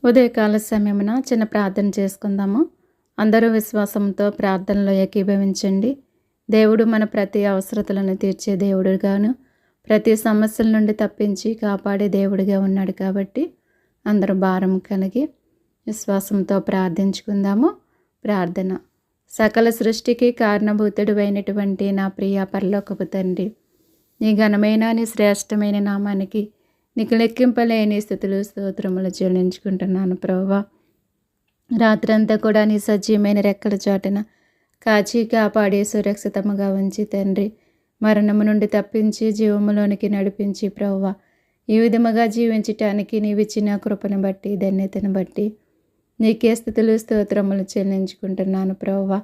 ఉదయకాల సమయమున చిన్న ప్రార్థన చేసుకుందాము. అందరూ విశ్వాసంతో ప్రార్థనలో ఏకీభవించండి. దేవుడు మన ప్రతి అవసరతలను తీర్చే దేవుడుగాను, ప్రతి సమస్యల నుండి తప్పించి కాపాడే దేవుడిగా ఉన్నాడు కాబట్టి అందరూ భారం కలిగి విశ్వాసంతో ప్రార్థించుకుందాము. ప్రార్థన. సకల సృష్టికి కారణభూతుడు అయినటువంటి నా ప్రియ పరలోకపు తండ్రి, నీ ఘనమైన నీ శ్రేష్టమైన నామానికి నీకు లెక్కింపలేని స్థితులు స్తోత్రములు చెల్లించుకుంటున్నాను ప్రభువా. రాత్రంతా కూడా నీ సజీవమైన రెక్కల చాటున కాచి కాపాడి సురక్షితముగా ఉంచి తండ్రి, మరణము నుండి తప్పించి జీవములోనికి నడిపించి ప్రభువా, ఈ విధముగా జీవించటానికి నీవిచ్చిన కృపను బట్టి ధన్యతను బట్టి నీకే స్థితులు స్తోత్రములు చెల్లించుకుంటున్నాను ప్రభువా.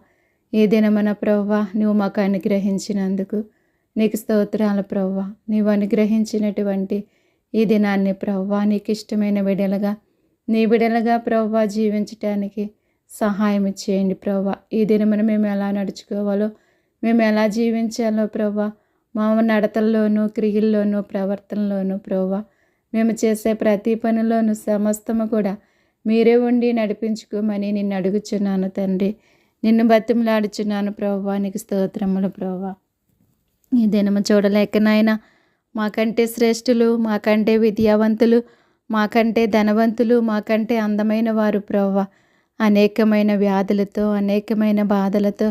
ఈ దినమున ప్రభువా నువ్వు మాకు అనుగ్రహించినందుకు నీకు స్తోత్రాలు ప్రభువా. నీవు అనుగ్రహించినటువంటి ఈ దినాన్ని ప్రభువా నీకు ఇష్టమైన బిడలుగా నీ బిడలుగా ప్రభువా జీవించటానికి సహాయం చేయండి ప్రభువా. ఈ దినమున మేము ఎలా నడుచుకోవాలో, మేము ఎలా జీవించాలో ప్రభువా, మా నడతల్లోనూ క్రియల్లోనూ ప్రవర్తనలోనూ ప్రభువా, మేము చేసే ప్రతి పనిలోనూ సమస్తము కూడా మీరే ఉండి నడిపించుకోమని నిన్ను అడుగుచున్నాను తండ్రి. నిన్ను బతిమలాడుచున్నాను ప్రభువా. నీకు స్తోత్రములు ప్రభువా. ఈ దినము చూడలేక నాయనా, మాకంటే శ్రేష్ఠులు, మాకంటే విద్యావంతులు, మాకంటే ధనవంతులు, మాకంటే అందమైన వారు ప్రభువా అనేకమైన వ్యాధులతో, అనేకమైన బాధలతో,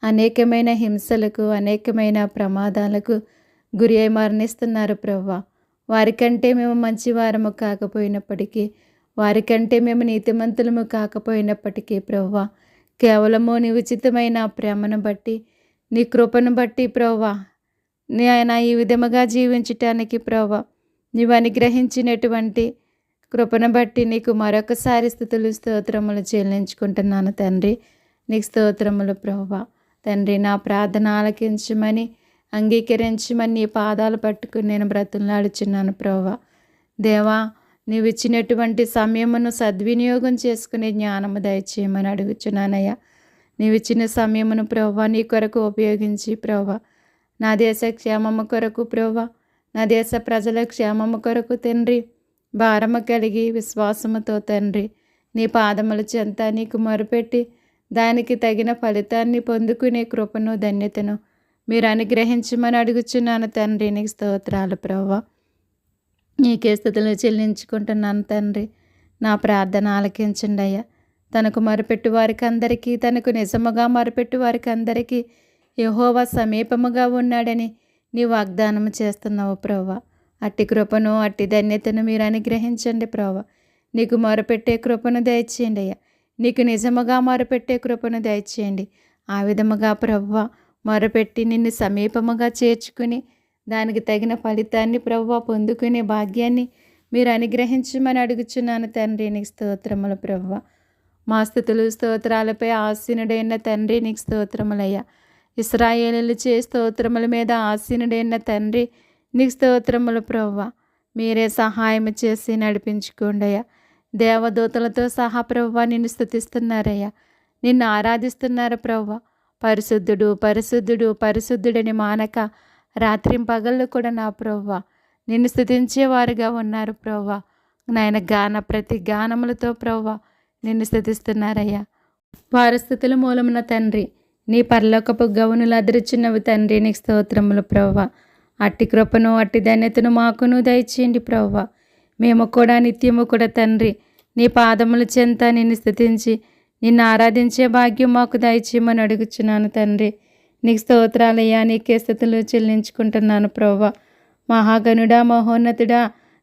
అనేకమైన హింసలకు, అనేకమైన ప్రమాదాలకు గురి అయి మరణిస్తున్నారు ప్రభువా. వారికంటే మేము మంచివారము కాకపోయినప్పటికీ, వారికంటే మేము నీతిమంతులము కాకపోయినప్పటికీ ప్రభువా, కేవలము నీ ఉచితమైన ప్రేమను బట్టి, నీ కృపను బట్టి ప్రభువా, ఆయన ఈ విధముగా జీవించటానికి ప్రభువా నీవు అనుగ్రహించినటువంటి కృపను బట్టి నీకు మరొకసారి స్థుతులు స్తోత్రములు చెల్లించుకుంటున్నాను తండ్రి. నీకు స్తోత్రములు ప్రభువా. తండ్రి, నా ప్రార్థన ఆలకించమని, అంగీకరించమని నీ పాదాలు పట్టుకుని నేను బ్రతులాడుచున్నాను ప్రభువా. దేవా, నీవు ఇచ్చినటువంటి సమయమును సద్వినియోగం చేసుకునే జ్ఞానము దయచేయమని అడుగుచున్నానయ్యా. నీవు ఇచ్చిన సమయమును ప్రభువా నీ కొరకు ఉపయోగించి ప్రభువా, నా దేశ క్షేమము కొరకు ప్రభువా, నా దేశ ప్రజల క్షేమము కొరకు తండ్రి భారము కలిగి విశ్వాసముతో తండ్రి నీ పాదముల చెంత నీకు మొరుపెట్టి దానికి తగిన ఫలితాన్ని పొందుకునే కృపను ధన్యతను మీరు అనుగ్రహించమని అడుగుచున్నాను తండ్రి. నీకు స్తోత్రాలు ప్రభువా. నీకే స్థుతులు చెల్లించుకుంటున్నాను తండ్రి. నా ప్రార్థన ఆలకించండి అయ్యా. తనకు మొరపెట్టు వారికి అందరికీ, తనకు నిజముగా మొరపెట్టు వారికి అందరికీ యెహోవా సమీపముగా ఉన్నాడని నీ వాగ్దానం చేస్తున్నావు ప్రభువా. అట్టి కృపను, అట్టి ధన్యతను మీరు అనుగ్రహించండి ప్రభువా. నీకు మొరపెట్టే కృపను దయచేయండి అయ్యా. నీకు నిజముగా మొరపెట్టే కృపను దయచేయండి. ఆ విధముగా ప్రభువా మొరపెట్టి నిన్ను సమీపముగా చేర్చుకుని దానికి తగిన ఫలితాన్ని ప్రభువా పొందుకునే భాగ్యాన్ని మీరు అనుగ్రహించమని అడుగుచున్నాను తండ్రి. నీకు స్తోత్రములు ప్రభువా. మా స్థుతులు స్తోత్రాలపై ఆసీనుడైన తండ్రి నీకు స్తోత్రములయ్యా. ఇశ్రాయేలీయులు చే స్తోత్రముల మీద ఆసీనుడైన తండ్రి నీకు స్తోత్రములు ప్రభువా. మీరే సహాయం చేసి నడిపించుకోండి అయ్యా. దేవదూతలతో సహా ప్రభువా నిన్ను స్తుతిస్తున్నారయ్యా, నిన్ను ఆరాధిస్తున్నారు ప్రభువా. పరిశుద్ధుడు, పరిశుద్ధుడు, పరిశుద్ధుడని మానక రాత్రింపగళ్ళు కూడా నా ప్రభువా నిన్ను స్తుతించేవారుగా ఉన్నారు ప్రభువా. నాయన ప్రతి గానములతో ప్రభువా నిన్ను స్తుతిస్తున్నారయ్యా. వారి స్థుతుల మూలమున తండ్రి నీ పరలోకపు గౌనులు అదరుచున్నవి తండ్రి. నీకు స్తోత్రములు ప్రభువా. అట్టి కృపను, అట్టి ధన్యతను మాకును దయచేయండి ప్రభువా. మేము కూడా నిత్యము కూడా తండ్రి నీ పాదముల చెంత నిన్ను స్తుతించి నిన్ను ఆరాధించే భాగ్యం మాకు దయచేయమని అడుగుచున్నాను తండ్రి. నీకు స్తోత్రాలయ్యా. నీకే స్థుతులు చెల్లించుకుంటున్నాను ప్రభువా. మహాగణుడా, మహోన్నతుడా,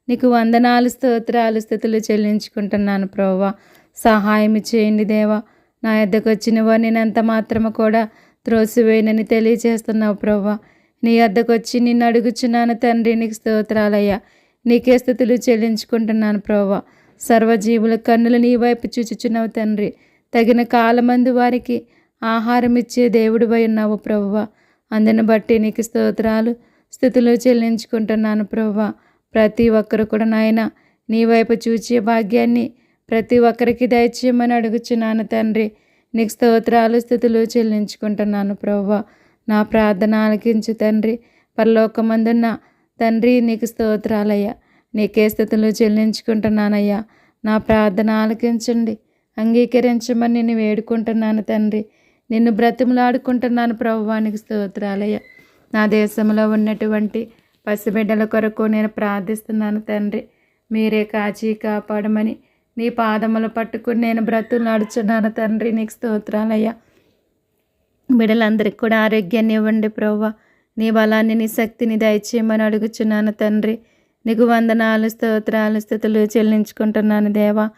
నీకు వందనాలు, స్తోత్రాలు, స్థుతులు చెల్లించుకుంటున్నాను ప్రభువా. సహాయం చేయండి దేవా. నా యొద్దకు వచ్చిన వారిని అంత మాత్రము కూడా త్రోసివేయనని తెలియజేస్తున్నావు ప్రభువా. నీ యొద్దకు వచ్చి నిన్ను అడుగుచున్నాను తండ్రి. నీకు స్తోత్రాలయ్యా. నీకే స్థుతులు చెల్లించుకుంటున్నాను ప్రభువా. సర్వజీవుల కన్నులు నీ వైపు చూచుచున్నావు తండ్రి. తగిన కాలమందు వారికి ఆహారం ఇచ్చే దేవుడివై ఉన్నావు ప్రభువా. అందుని బట్టి నీకు స్తోత్రాలు, స్థుతులు చెల్లించుకుంటున్నాను ప్రభువా. ప్రతి ఒక్కరు కూడా నాయన నీ వైపు చూచే భాగ్యాన్ని ప్రతి ఒక్కరికి దయచేయమని అడుగుచున్నాను తండ్రి. నీకు స్తోత్రాలు, స్థుతులు చెల్లించుకుంటున్నాను ప్రభువా. నా ప్రార్థన ఆలకించు తండ్రి. పరలోకమందున్న తండ్రి నీకు స్తోత్రాలయ్యా. నీకే స్థుతులు చెల్లించుకుంటున్నానయ్యా. నా ప్రార్థన ఆలకించండి. అంగీకరించమని నిన్ను వేడుకుంటున్నాను తండ్రి. నిన్ను బ్రతిమలాడుకుంటున్నాను ప్రభువానికి స్తోత్రాలయ్య. నా దేశంలో ఉన్నటువంటి పసిబిడ్డల కొరకు నేను ప్రార్థిస్తున్నాను తండ్రి. మీరే కాచి కాపాడమని నీ పాదములు పట్టుకుని నేను బ్రతులాడుచున్నాను తండ్రి. నీకు స్తోత్రాలయ్యా. బిడ్డలందరికీ కూడా ఆరోగ్యాన్ని ఇవ్వండి ప్రభువా. నీ బలాన్ని నీ శక్తిని దయచేయమని అడుగుచున్నాను తండ్రి. నీకు వందనాలు స్తోత్రాలు స్తుతులు చెల్లించుకుంటున్నాను దేవా.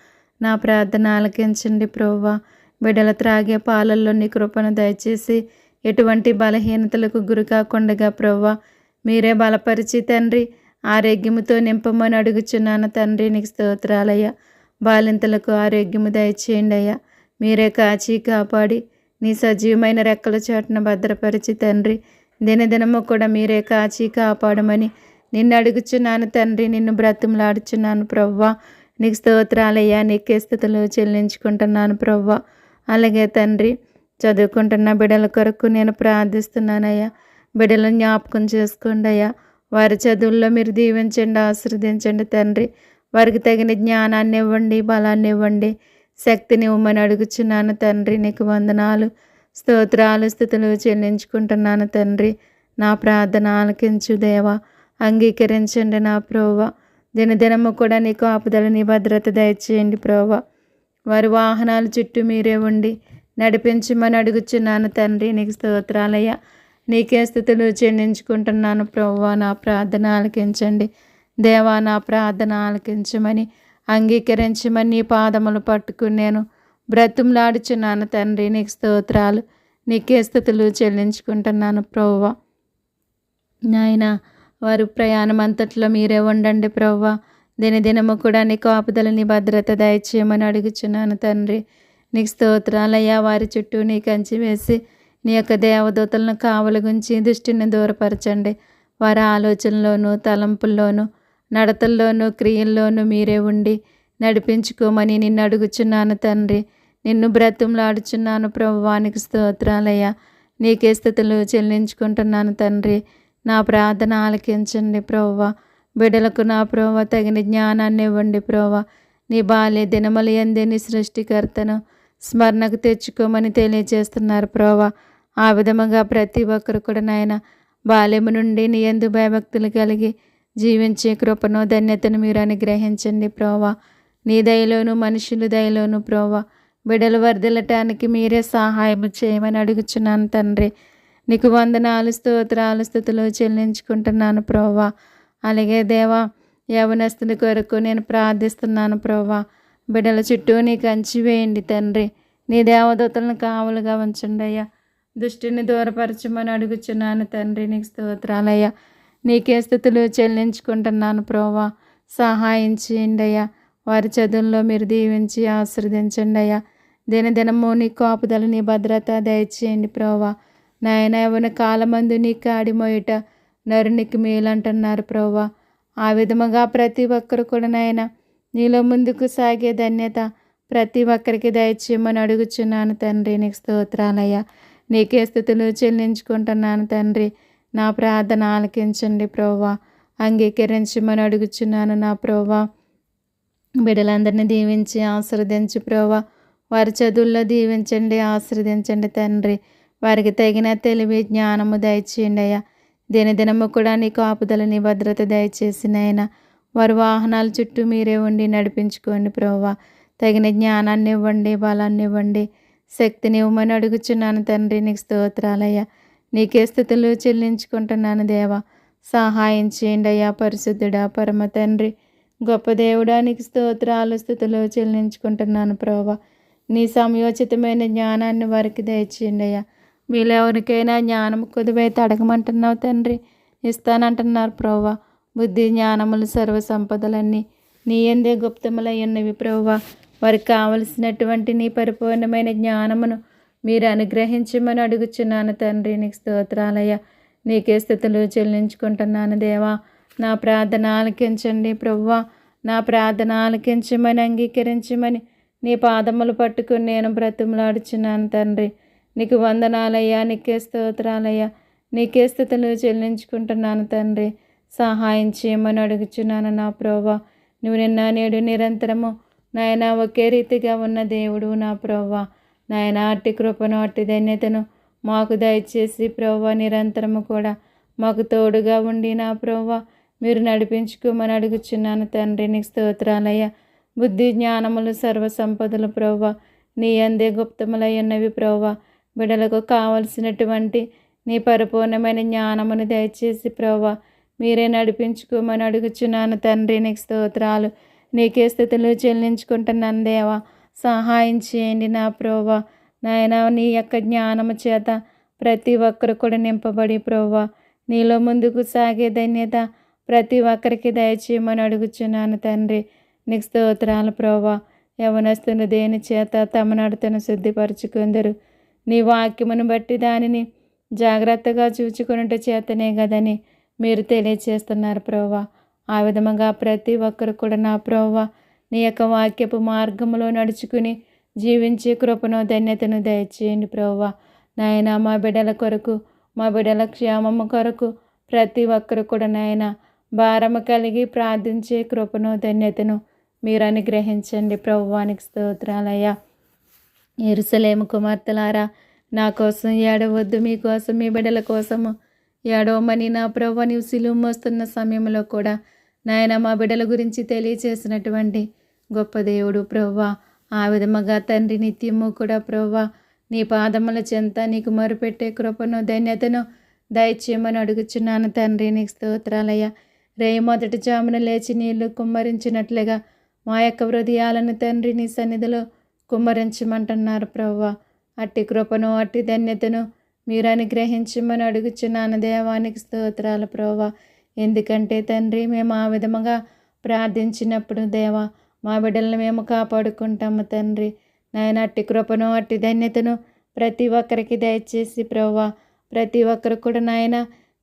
నా ప్రార్థన ఆలకించండి ప్రభువా. బిడ్డలు త్రాగే పాలల్లో నీ కృపను దయచేసి ఎటువంటి బలహీనతలకు గురి కాకుండా ప్రభువా మీరే బలపరిచి తండ్రి ఆరోగ్యముతో నింపమని అడుగుచున్నాను తండ్రి. నీకు స్తోత్రాలయ్యా. బాలింతలకు ఆరోగ్యము దయచేయండి అయ్యా. మీరే కాచి కాపాడి నీ సజీవమైన రెక్కల చాటున భద్రపరిచి తండ్రి దినదినము కూడా మీరే కాచి కాపాడమని నిన్ను అడుగుచున్నాను తండ్రి. నిన్ను బ్రతిమలాడుచున్నాను ప్రవ్వా. నీకు స్తోత్రాలయ్యా. నీకే స్థుతులు చెల్లించుకుంటున్నాను ప్రవ్వా. అలాగే తండ్రి చదువుకుంటున్న బిడ్డల కొరకు నేను ప్రార్థిస్తున్నానయ్యా. బిడ్డలను జ్ఞాపకం చేసుకోండి అయ్యా. వారి చదువుల్లో మీరు దీవించండి, ఆశీర్వదించండి తండ్రి. వారికి తగిన జ్ఞానాన్ని ఇవ్వండి, బలాన్ని ఇవ్వండి, శక్తిని ఇవ్వమని అడుగుచున్నాను తండ్రి. నీకు వందనాలు స్తోత్రాలు స్తుతులు చెల్లించుకుంటున్నాను తండ్రి. నా ప్రార్థన ఆలకించు దేవా. అంగీకరించండి నా ప్రభువా. దినదినము కూడా నీ కాపుదల నీ భద్రత దయచేయండి ప్రభువా. వారి వాహనాల చుట్టూ మీరే ఉండి నడిపించమని అడుగుచున్నాను తండ్రి. నీకు స్తోత్రాలయ్యా. నీకే స్థుతులు చెల్లించుకుంటున్నాను ప్రభువా. నా ప్రార్థన ఆలకించండి దేవా. నా ప్రార్థన ఆలకించమని అంగీకరించమని నీ పాదములు పట్టుకుని నేను బ్రతుములాడుచున్నాను తండ్రి. నీకు స్తోత్రాలు. నీకే స్థుతులు చెల్లించుకుంటున్నాను ప్రభువా. నాయన వారు ప్రయాణం అంతట్లో మీరే ఉండండి ప్రభువా. దినదినము కూడా నీ కాపుదల నీ భద్రత దయచేయమని అడుగుచున్నాను తండ్రి. నీకు స్తోత్రాలయ్యా. వారి చుట్టూ నీ కంచి వేసి నీ యొక్క దేవదూతలను కావలుగుంచి దృష్టిని దూరపరచండి. వారి ఆలోచనలోనూ తలంపుల్లోనూ నడతల్లోనూ క్రియల్లోనూ మీరే ఉండి నడిపించుకోమని నిన్ను అడుగుచున్నాను తండ్రి. నిన్ను బ్రతుములాడుచున్నాను ప్రభువానికి స్తోత్రాలయ్యా. నీకే స్థుతులు చెల్లించుకుంటున్నాను తండ్రి. నా ప్రార్థన ఆలకించండి ప్రభువా. బిడ్డలకు నా ప్రభువా తగిన జ్ఞానాన్ని ఇవ్వండి ప్రభువా. నీ బాల్య దినములు యందే నీ సృష్టికర్తను స్మరణకు తెచ్చుకోమని తెలియజేస్తున్నారు ప్రభువా. ఆ విధముగా ప్రతి ఒక్కరు కూడా నాయన బాల్యము నుండి నీ యందు భయభక్తులు కలిగి జీవించే కృపను ధన్యతను మీరు అనుగ్రహించండి ప్రభువా. నీ దయలోను మనుషుల దయలోను ప్రభువా బిడ్డలు వర్ధిల్లటానికి మీరే సహాయం చేయమని అడుగుచున్నాను తండ్రి. నీకు వందనాలు స్తోత్రాలు స్తుతులు చెల్లించుకుంటున్నాను ప్రభువా. అలాగే దేవా యవనస్తుని కొరకు నేను ప్రార్థిస్తున్నాను ప్రభువా. బిడ్డల చుట్టూ నీ కంచి వేయండి తండ్రి. నీ దేవదూతలను కావలుగా ఉంచండి అయ్యా. దృష్టిని దూరపరచమని అడుగుచున్నాను తండ్రి. నీకు స్తోత్రాలయ్యా. నీకే స్థుతులు చెల్లించుకుంటున్నాను ప్రభువా. సహాయం చేయండి అయ్యా. వారి చదువుల్లో మీరు దీవించి ఆశీర్వదించండి అయ్యా. దినదినము నీ కాపుదల నీ భద్రత దయచేయండి ప్రభువా. నాయన యవ్వన కాలమందు నీ కాడి మోయట నరునికి మేలు అంటున్నారు ప్రభువా. ఆ విధముగా ప్రతి ఒక్కరు కూడా నాయన నీలో ముందుకు సాగే ధన్యత ప్రతి ఒక్కరికి దయచేయమని అడుగుచున్నాను తండ్రి. నీకు స్తోత్రాలయ్యా. నీకే స్థుతులు చెల్లించుకుంటున్నాను తండ్రి. నా ప్రార్థన ఆలకించండి ప్రభువా. అంగీకరించమని అడుగుచున్నాను నా ప్రభువా. బిడ్డలందరినీ దీవించి ఆశీర్వదించు ప్రభువా. వారి చదువుల్లో దీవించండి, ఆశీర్వదించండి తండ్రి. వారికి తగిన తెలివి జ్ఞానము దయచేయండి అయ్యా. దినదినము కూడా నీ కాపుదల నీ భద్రత దయచేసినైనా వారి వాహనాల చుట్టూ మీరే ఉండి నడిపించుకోండి ప్రభువా. తగిన జ్ఞానాన్ని ఇవ్వండి, బలాన్ని ఇవ్వండి, శక్తిని ఇవ్వమని అడుగుచున్నాను తండ్రి. నీకు స్తోత్రాలయ్యా. నీకే స్థుతులు చెల్లించుకుంటున్నాను దేవా. సహాయం చేయండి అయ్యా. పరిశుద్ధుడా పరమ తండ్రి గొప్ప దేవుడా నీకు స్తోత్రాలు స్థుతులు చెల్లించుకుంటున్నాను ప్రభువా. నీ సమయోచితమైన జ్ఞానాన్ని వారికి దయచేయండి అయ్యా. వీళ్ళెవరికైనా జ్ఞానం కొద్దివైతే అడగమంటున్నావు తండ్రి, ఇస్తానంటున్నారు ప్రభువా. బుద్ధి జ్ఞానములు సర్వ సంపదలన్నీ నీ యందే గుప్తములై ఉన్నవి ప్రభువా. వారికి కావలసినటువంటి నీ పరిపూర్ణమైన జ్ఞానమును మీరు అనుగ్రహించమని అడుగుచున్నాను తండ్రి. నీకు స్తోత్రాలయ్యా. నీకే స్థుతులు చెల్లించుకుంటున్నాను దేవా. నా ప్రార్థన ఆలకించండి ప్రభువా. నా ప్రార్థన ఆలకించమని అంగీకరించమని నీ పాదములు పట్టుకుని నేను బ్రతుములాడుచున్నాను తండ్రి. నీకు వందనాలయ్యా. నీకే స్తోత్రాలయ్యా. నీకే స్థుతులు చెల్లించుకుంటున్నాను తండ్రి. సహాయం చేయమని అడుగుచున్నాను నా ప్రభువా. నువ్వు నిన్న నేడు నిరంతరము నాయన ఒకే రీతిగా ఉన్న దేవుడు నా ప్రభువా. నాయన అట్టి కృపను అట్టి ధన్యతను మాకు దయచేసి ప్రభువా నిరంతరము కూడా మాకు తోడుగా ఉండి నా ప్రభువా మీరు నడిపించుకోమని అడుగుచున్నాను తండ్రి. నీకు స్తోత్రాలయ్యా. బుద్ధి జ్ఞానములు సర్వ సంపదలు ప్రభువా నీ అందే గుప్తములై ఉన్నవి ప్రభువా. బిడ్డలకు కావలసినటువంటి నీ పరిపూర్ణమైన జ్ఞానమును దయచేసి ప్రభువా మీరే నడిపించుకోమని అడుగుచున్నాను తండ్రి. నీకు స్తోత్రాలు. నీకే స్థితులు చెల్లించుకుంటున్నాను దేవా. సహాయం చేయండి నా ప్రభువా. నాయన నీ యొక్క జ్ఞానము చేత ప్రతి ఒక్కరు కూడా నింపబడి ప్రభువా నీలో ముందుకు సాగే ధన్యత ప్రతి ఒక్కరికి దయచేయమని అడుగుచున్నాను తండ్రి. నీకు స్తోత్రాలు ప్రభువా. యవనస్తులు దేని చేత తమ నడతను శుద్ధిపరచుకుందరు. నీ వాక్యమును బట్టి దానిని జాగ్రత్తగా చూచుకున్నట్టు చేతనే కదని మీరు తెలియచేస్తున్నారు ప్రభువా. ఆ విధముగా ప్రతి ఒక్కరు కూడా నా ప్రభువా నీ యొక్క వాక్యపు మార్గంలో నడుచుకుని జీవించే కృపను ధన్యతను దయచేయండి ప్రభువా. నాయన మా బిడ్డల కొరకు మా బిడ్డల క్షేమము కొరకు ప్రతి ఒక్కరు కూడా నాయన భారము కలిగి ప్రార్థించే కృపను ధన్యతను మీరు అనుగ్రహించండి ప్రభువానికి స్తోత్రాలయ్యా. యెరూషలేము కుమార్తెలారా నా కోసం ఏడవద్దు, మీకోసం మీ బిడ్డల కోసము ఏడవమని నా ప్రభువా నీవు సిలువ మోస్తున్న సమయంలో కూడా నాయన మా బిడ్డల గురించి తెలియచేసినటువంటి గొప్ప దేవుడు ప్రభువా. ఆ విధముగా తండ్రి నిత్యము కూడా ప్రభువా నీ పాదముల చెంత నీకు మొరుపెట్టే కృపను ధన్యతను దయచేయమని అడుగుచున్నాను తండ్రి. నీకు స్తోత్రాలయ్యా. రేయి మొదటి జామున లేచి నీళ్లు కుమ్మరించినట్లుగా మా యొక్క హృదయాలను తండ్రి నీ సన్నిధిలో కుమ్మరించమంటున్నారు ప్రభువా. అట్టి కృపను అట్టి ధన్యతను మీరు అనుగ్రహించమని అడుగుచున్నాను దేవానికి స్తోత్రాలు ప్రభువా. ఎందుకంటే తండ్రి మేము ఆ విధముగా ప్రార్థించినప్పుడు దేవా మా బిడ్డలను మేము కాపాడుకుంటాము తండ్రి. నాయన అట్టి కృపను అట్టి ధన్యతను ప్రతి ఒక్కరికి దయచేసి ప్రభువా ప్రతి ఒక్కరు కూడా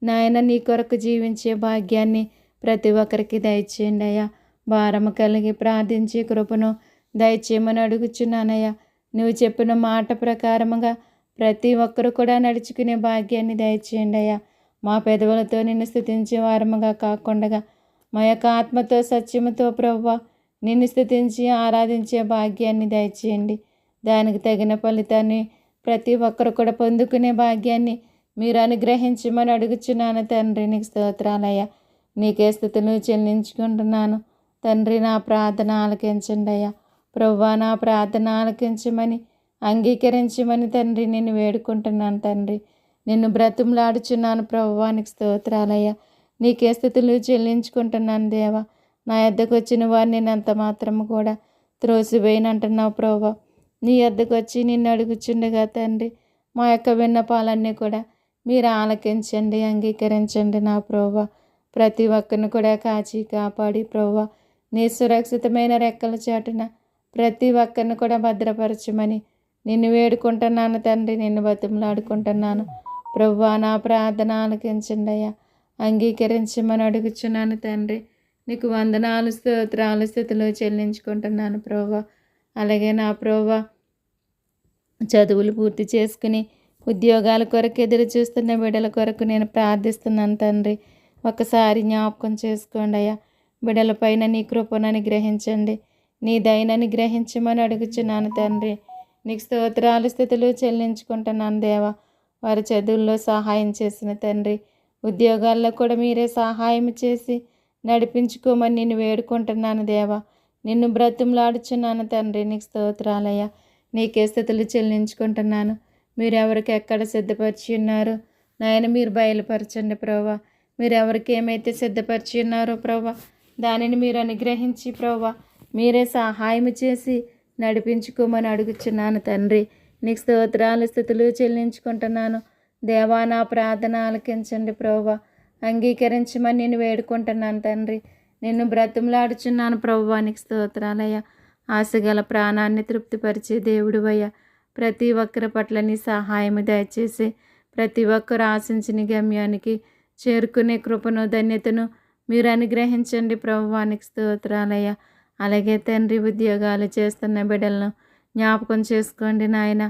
నాయన నీ కొరకు జీవించే భాగ్యాన్ని ప్రతి ఒక్కరికి దయచేయండి అయ్యా. భారము కలిగి ప్రార్థించే కృపను దయచేయమని అడుగుచున్నానయ్యా. నువ్వు చెప్పిన మాట ప్రకారముగా ప్రతి ఒక్కరు కూడా నడుచుకునే భాగ్యాన్ని దయచేయండి అయ్యా. మా పెదవులతో నిన్ను స్తుతించే వారముగా కాకుండా మా యొక్క ఆత్మతో సత్యముతో ప్రభువా నిన్ను స్తుతించి ఆరాధించే భాగ్యాన్ని దయచేయండి. దానికి తగిన ఫలితాన్ని ప్రతి ఒక్కరు కూడా పొందుకునే భాగ్యాన్ని మీరు అనుగ్రహించమని అడుగుచున్నాను తండ్రి. నీకు స్తోత్రాలయ్యా. నీకే స్తుతులు చెల్లించుకుంటున్నాను తండ్రి. నా ప్రార్థన ఆలకించండి అయ్యా. ప్రభువా నా ప్రార్థన ఆలకించమని అంగీకరించమని తండ్రి నిన్ను వేడుకుంటున్నాను తండ్రి. నిన్ను బ్రతిమలాడుచున్నాను ప్రభువా. నీకు స్తోత్రాలయ్యా. నీకే స్తుతులు చెల్లించుకుంటున్నాను దేవా. నా యొద్దకు వచ్చిన వారిని నేనంత మాత్రము కూడా త్రోసివేయనంటున్నావు ప్రభువా. నీ యొద్దకు వచ్చి నిన్ను అడుగుచుండగా తండ్రి మా యొక్క విన్నపాలన్నీ కూడా మీరు ఆలకించండి, అంగీకరించండి నా ప్రభువా. ప్రతి ఒక్కరిని కూడా కాచి కాపాడి ప్రభువా నీ సురక్షితమైన రెక్కల చాటున ప్రతి ఒక్కరిని కూడా భద్రపరచమని నిన్ను వేడుకుంటున్నాను తండ్రి. నిన్ను బతిమలాడుకుంటున్నాను ప్రభువా. నా ప్రార్థన ఆలకించండి అయ్యా. అంగీకరించమని అడుగుచున్నాను తండ్రి. నీకు వందనాలు స్తోత్రాలు స్థుతులు చెల్లించుకుంటున్నాను ప్రభువా. అలాగే నా ప్రభువా చదువులు పూర్తి చేసుకుని ఉద్యోగాల కొరకు ఎదురు చూస్తున్న బిడ్డల కొరకు నేను ప్రార్థిస్తున్నాను తండ్రి. ఒకసారి జ్ఞాపకం చేసుకోండి అయ్యా. బిడ్డలపైన నీ కృపను అనుగ్రహించండి, నీ దయను అనుగ్రహించమని అడుగుచున్నాను తండ్రి. నీకు స్తోత్రాలు స్థుతులు చెల్లించుకుంటున్నాను దేవా. వారి చదువుల్లో సహాయం చేసిన తండ్రి, ఉద్యోగాల్లో కూడా మీరే సహాయం చేసి నడిపించుకోమని నిన్ను వేడుకుంటున్నాను దేవా. నిన్ను బ్రతిమలాడుచున్నాను తండ్రి. నీకు స్తోత్రాలయ్యా. నీకే స్థుతులు చెల్లించుకుంటున్నాను. మీరు ఎవరికి ఎక్కడ సిద్ధపరిచి ఉన్నారో నాయన మీరు బయలుపరచండి ప్రభువా. మీరు ఎవరికి ఏమైతే సిద్ధపరిచి ఉన్నారో ప్రభువా దానిని మీరు అనుగ్రహించి ప్రభువా మీరే సహాయం చేసి నడిపించుకోమని అడుగుచున్నాను తండ్రి. నీకు స్తోత్రాలు స్థుతులు చెల్లించుకుంటున్నాను దేవా. నా ప్రార్థన ఆలకించండి ప్రభువా. అంగీకరించమని నేను వేడుకుంటున్నాను తండ్రి. నిన్ను బ్రతిమలాడుచున్నాను ప్రభువా. నీకు స్తోత్రాలయ్యా. ఆశగల ప్రాణాన్ని తృప్తిపరిచే దేవుడివయ్యా. ప్రతి ఒక్కరి పట్ల నీ సహాయము దయచేసి ప్రతి ఒక్కరు ఆశించిన గమ్యానికి చేరుకునే కృపను ధన్యతను మీరు అనుగ్రహించండి ప్రభువా. నీకు స్తోత్రాలయ్యా. అలాగే తండ్రి ఉద్యోగాలు చేస్తున్న బిడ్డలను జ్ఞాపకం చేసుకోండి నాయన.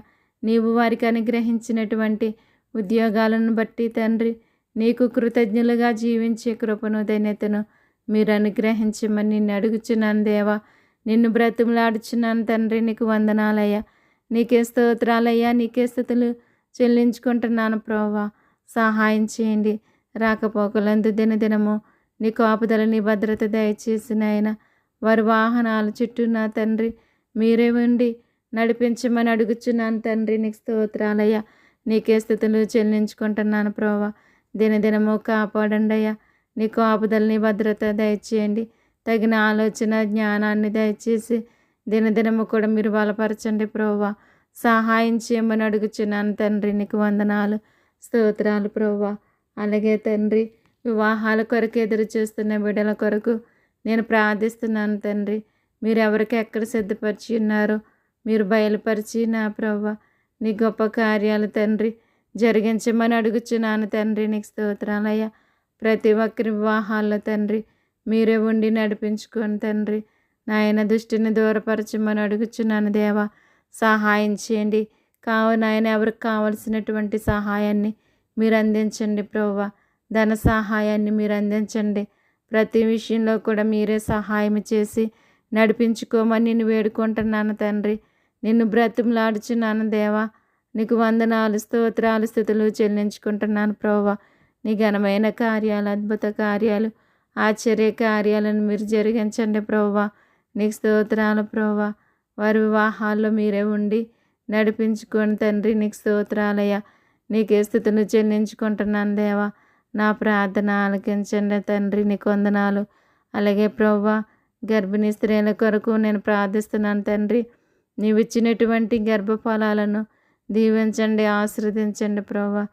నీవు వారికి అనుగ్రహించినటువంటి ఉద్యోగాలను బట్టి తండ్రి నీకు కృతజ్ఞులుగా జీవించే కృపను ధన్యతను మీరు అనుగ్రహించమని నిన్ను అడుగుచున్నాను దేవా. నిన్ను బ్రతిమలాడుచున్నాను తండ్రి. నీకు వందనాలయ్యా. నీకే స్తోత్రాలయ్యా. నీకే స్తుతులు చెల్లించుకుంటున్నాను ప్రభువా. సహాయం చేయండి. రాకపోకలందు దినదినము నీ కాపుదల నీ భద్రత దయచేసిన ఆయన వారి వాహనాల చుట్టూ నా తండ్రి మీరే ఉండి నడిపించమని అడుగుచున్నాను తండ్రి. నీకు స్తోత్రాలయ్యా. నీకే స్తుతులు చెల్లించుకుంటున్నాను ప్రభువా. దినదినము కాపాడండి అయ్యా. నీ కాపుదలని భద్రత దయచేయండి. తగిన ఆలోచన జ్ఞానాన్ని దయచేసి దినదినము కూడా మీరు బలపరచండి ప్రభువా. సహాయం చేయమని అడుగుచున్నాను తండ్రి. నీకు వందనాలు స్తోత్రాలు ప్రభువా. అలాగే తండ్రి వివాహాల కొరకు ఎదురు చూస్తున్న బిడ్డల కొరకు నేను ప్రార్థిస్తున్నాను తండ్రి. మీరు ఎవరికి ఎక్కడ సిద్ధపరిచి ఉన్నారో మీరు బయలుపరిచి నా ప్రభువా నీ గొప్ప కార్యాలు తండ్రి జరిగించమని అడుగుచున్నాను తండ్రి. నీకు స్తోత్రాలయ్యా. ప్రతి ఒక్కరి వివాహాల్లో తండ్రి మీరే ఉండి నడిపించుకోండి తండ్రి. నాయన దృష్టిని దూరపరచమని అడుగుచున్నాను దేవా. సహాయం చేయండి. నాయన ఎవరికి కావలసినటువంటి సహాయాన్ని మీరు అందించండి ప్రభువా. ధన సహాయాన్ని మీరు అందించండి. ప్రతి విషయంలో కూడా మీరే సహాయం చేసి నడిపించుకోమని నేను వేడుకుంటున్నాను తండ్రి. నిన్ను బ్రతిమలాడుచున్నాను దేవా. నీకు వందనాలు స్తోత్రాలు స్తుతులు చెల్లించుకుంటున్నాను ప్రభువా. నీ ఘనమైన కార్యాలు అద్భుత కార్యాలు ఆశ్చర్య కార్యాలను మీరు జరిగించండి ప్రభువా. నీకు స్తోత్రాలు ప్రభువా. వారి వివాహాల్లో మీరే ఉండి నడిపించుకోండి తండ్రి. నీకు స్తోత్రాలయ్యా. నీకే స్తుతులు చెల్లించుకుంటున్నాను దేవా. నా ప్రార్థన ఆలకించండి తండ్రి. నీకు వందనాలు. అలాగే ప్రభువా గర్భిణీ స్త్రీల కొరకు నేను ప్రార్థిస్తున్నాను తండ్రి. నీవు ఇచ్చినటువంటి గర్భఫలాలను దీవించండి, ఆశీర్వదించండి ప్రభువా.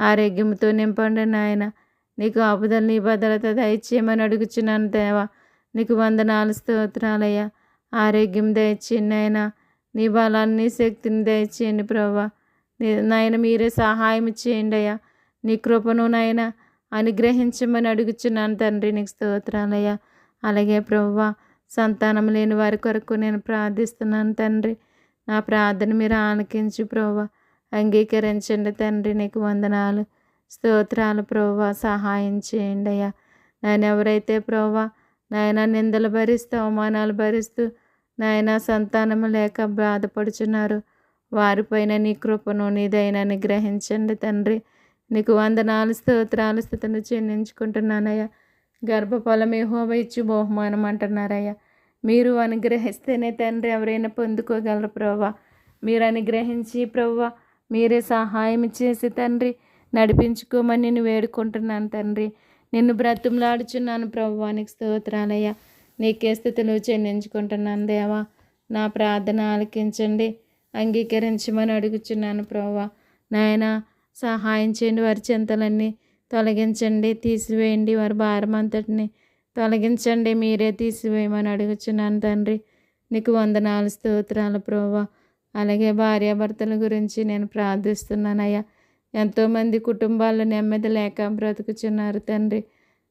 ఆరోగ్యంతో నింపండి నాయన. నీకు ఆపుదల నీ భద్రత దయచేయమని అడుగుచున్నాను దేవా. నీకు వందనాలు స్తోత్రాలయ్యా. ఆరోగ్యం దయచేయండి నాయన. నీ బలాన్ని శక్తిని దయచేయండి ప్రభువా. నాయన మీరే సహాయం చేయండి అయ్యా. నీ కృపను నాయన అనుగ్రహించమని అడుగుచున్నాను తండ్రి. నీకు స్తోత్రాలయ్యా. అలాగే ప్రభువా సంతానం లేని వారి కొరకు నేను ప్రార్థిస్తున్నాను తండ్రి. నా ప్రార్థన మీరు ఆలకించు ప్రభువా. అంగీకరించండి తండ్రి. నీకు వందనాలు స్తోత్రాలు ప్రభువా. సహాయం చేయండి అయ్యా. నాయన ఎవరైతే ప్రభువా నాయన నిందలు భరిస్తూ అవమానాలు భరిస్తూ నాయన సంతానము లేక బాధపడుచున్నారు వారిపైన నీ కృపను నీ దయని గ్రహించండి తండ్రి. నీకు వందనాలు స్తోత్రాలు స్తుతులు చెల్లించుకుంటున్నానయ్యా. గర్భఫలం యెహోవా ఇచ్చు బహుమానం అంటున్నారయ్యా. మీరు అనుగ్రహిస్తేనే తండ్రి ఎవరైనా పొందుకోగలరు ప్రభువా. మీరు అనుగ్రహించి ప్రభువా మీరే సహాయం చేసి తండ్రి నడిపించుకోమని నేను వేడుకుంటున్నాను తండ్రి. నిన్ను బ్రతిమలాడుచున్నాను ప్రభువా. నీకు స్తోత్రాలయ్యా. నీకే స్తుతులు చెల్లించుకుంటున్నాను దేవా. నా ప్రార్థన ఆలకించండి, అంగీకరించమని అడుగుచున్నాను ప్రభువా. నాయన సహాయం చేయండి. వారి చింతలన్నీ తొలగించండి, తీసివేయండి. వారి భారం అంతటిని తొలగించండి, మీరే తీసివేయమని అడుగుచున్నాను తండ్రి. నీకు వందనాలు స్తోత్రాలు ప్రభువా. అలాగే భార్యాభర్తల గురించి నేను ప్రార్థిస్తున్నానయ్యా. ఎంతోమంది కుటుంబాల్లో నెమ్మది లేక బ్రతుకుచున్నారు తండ్రి.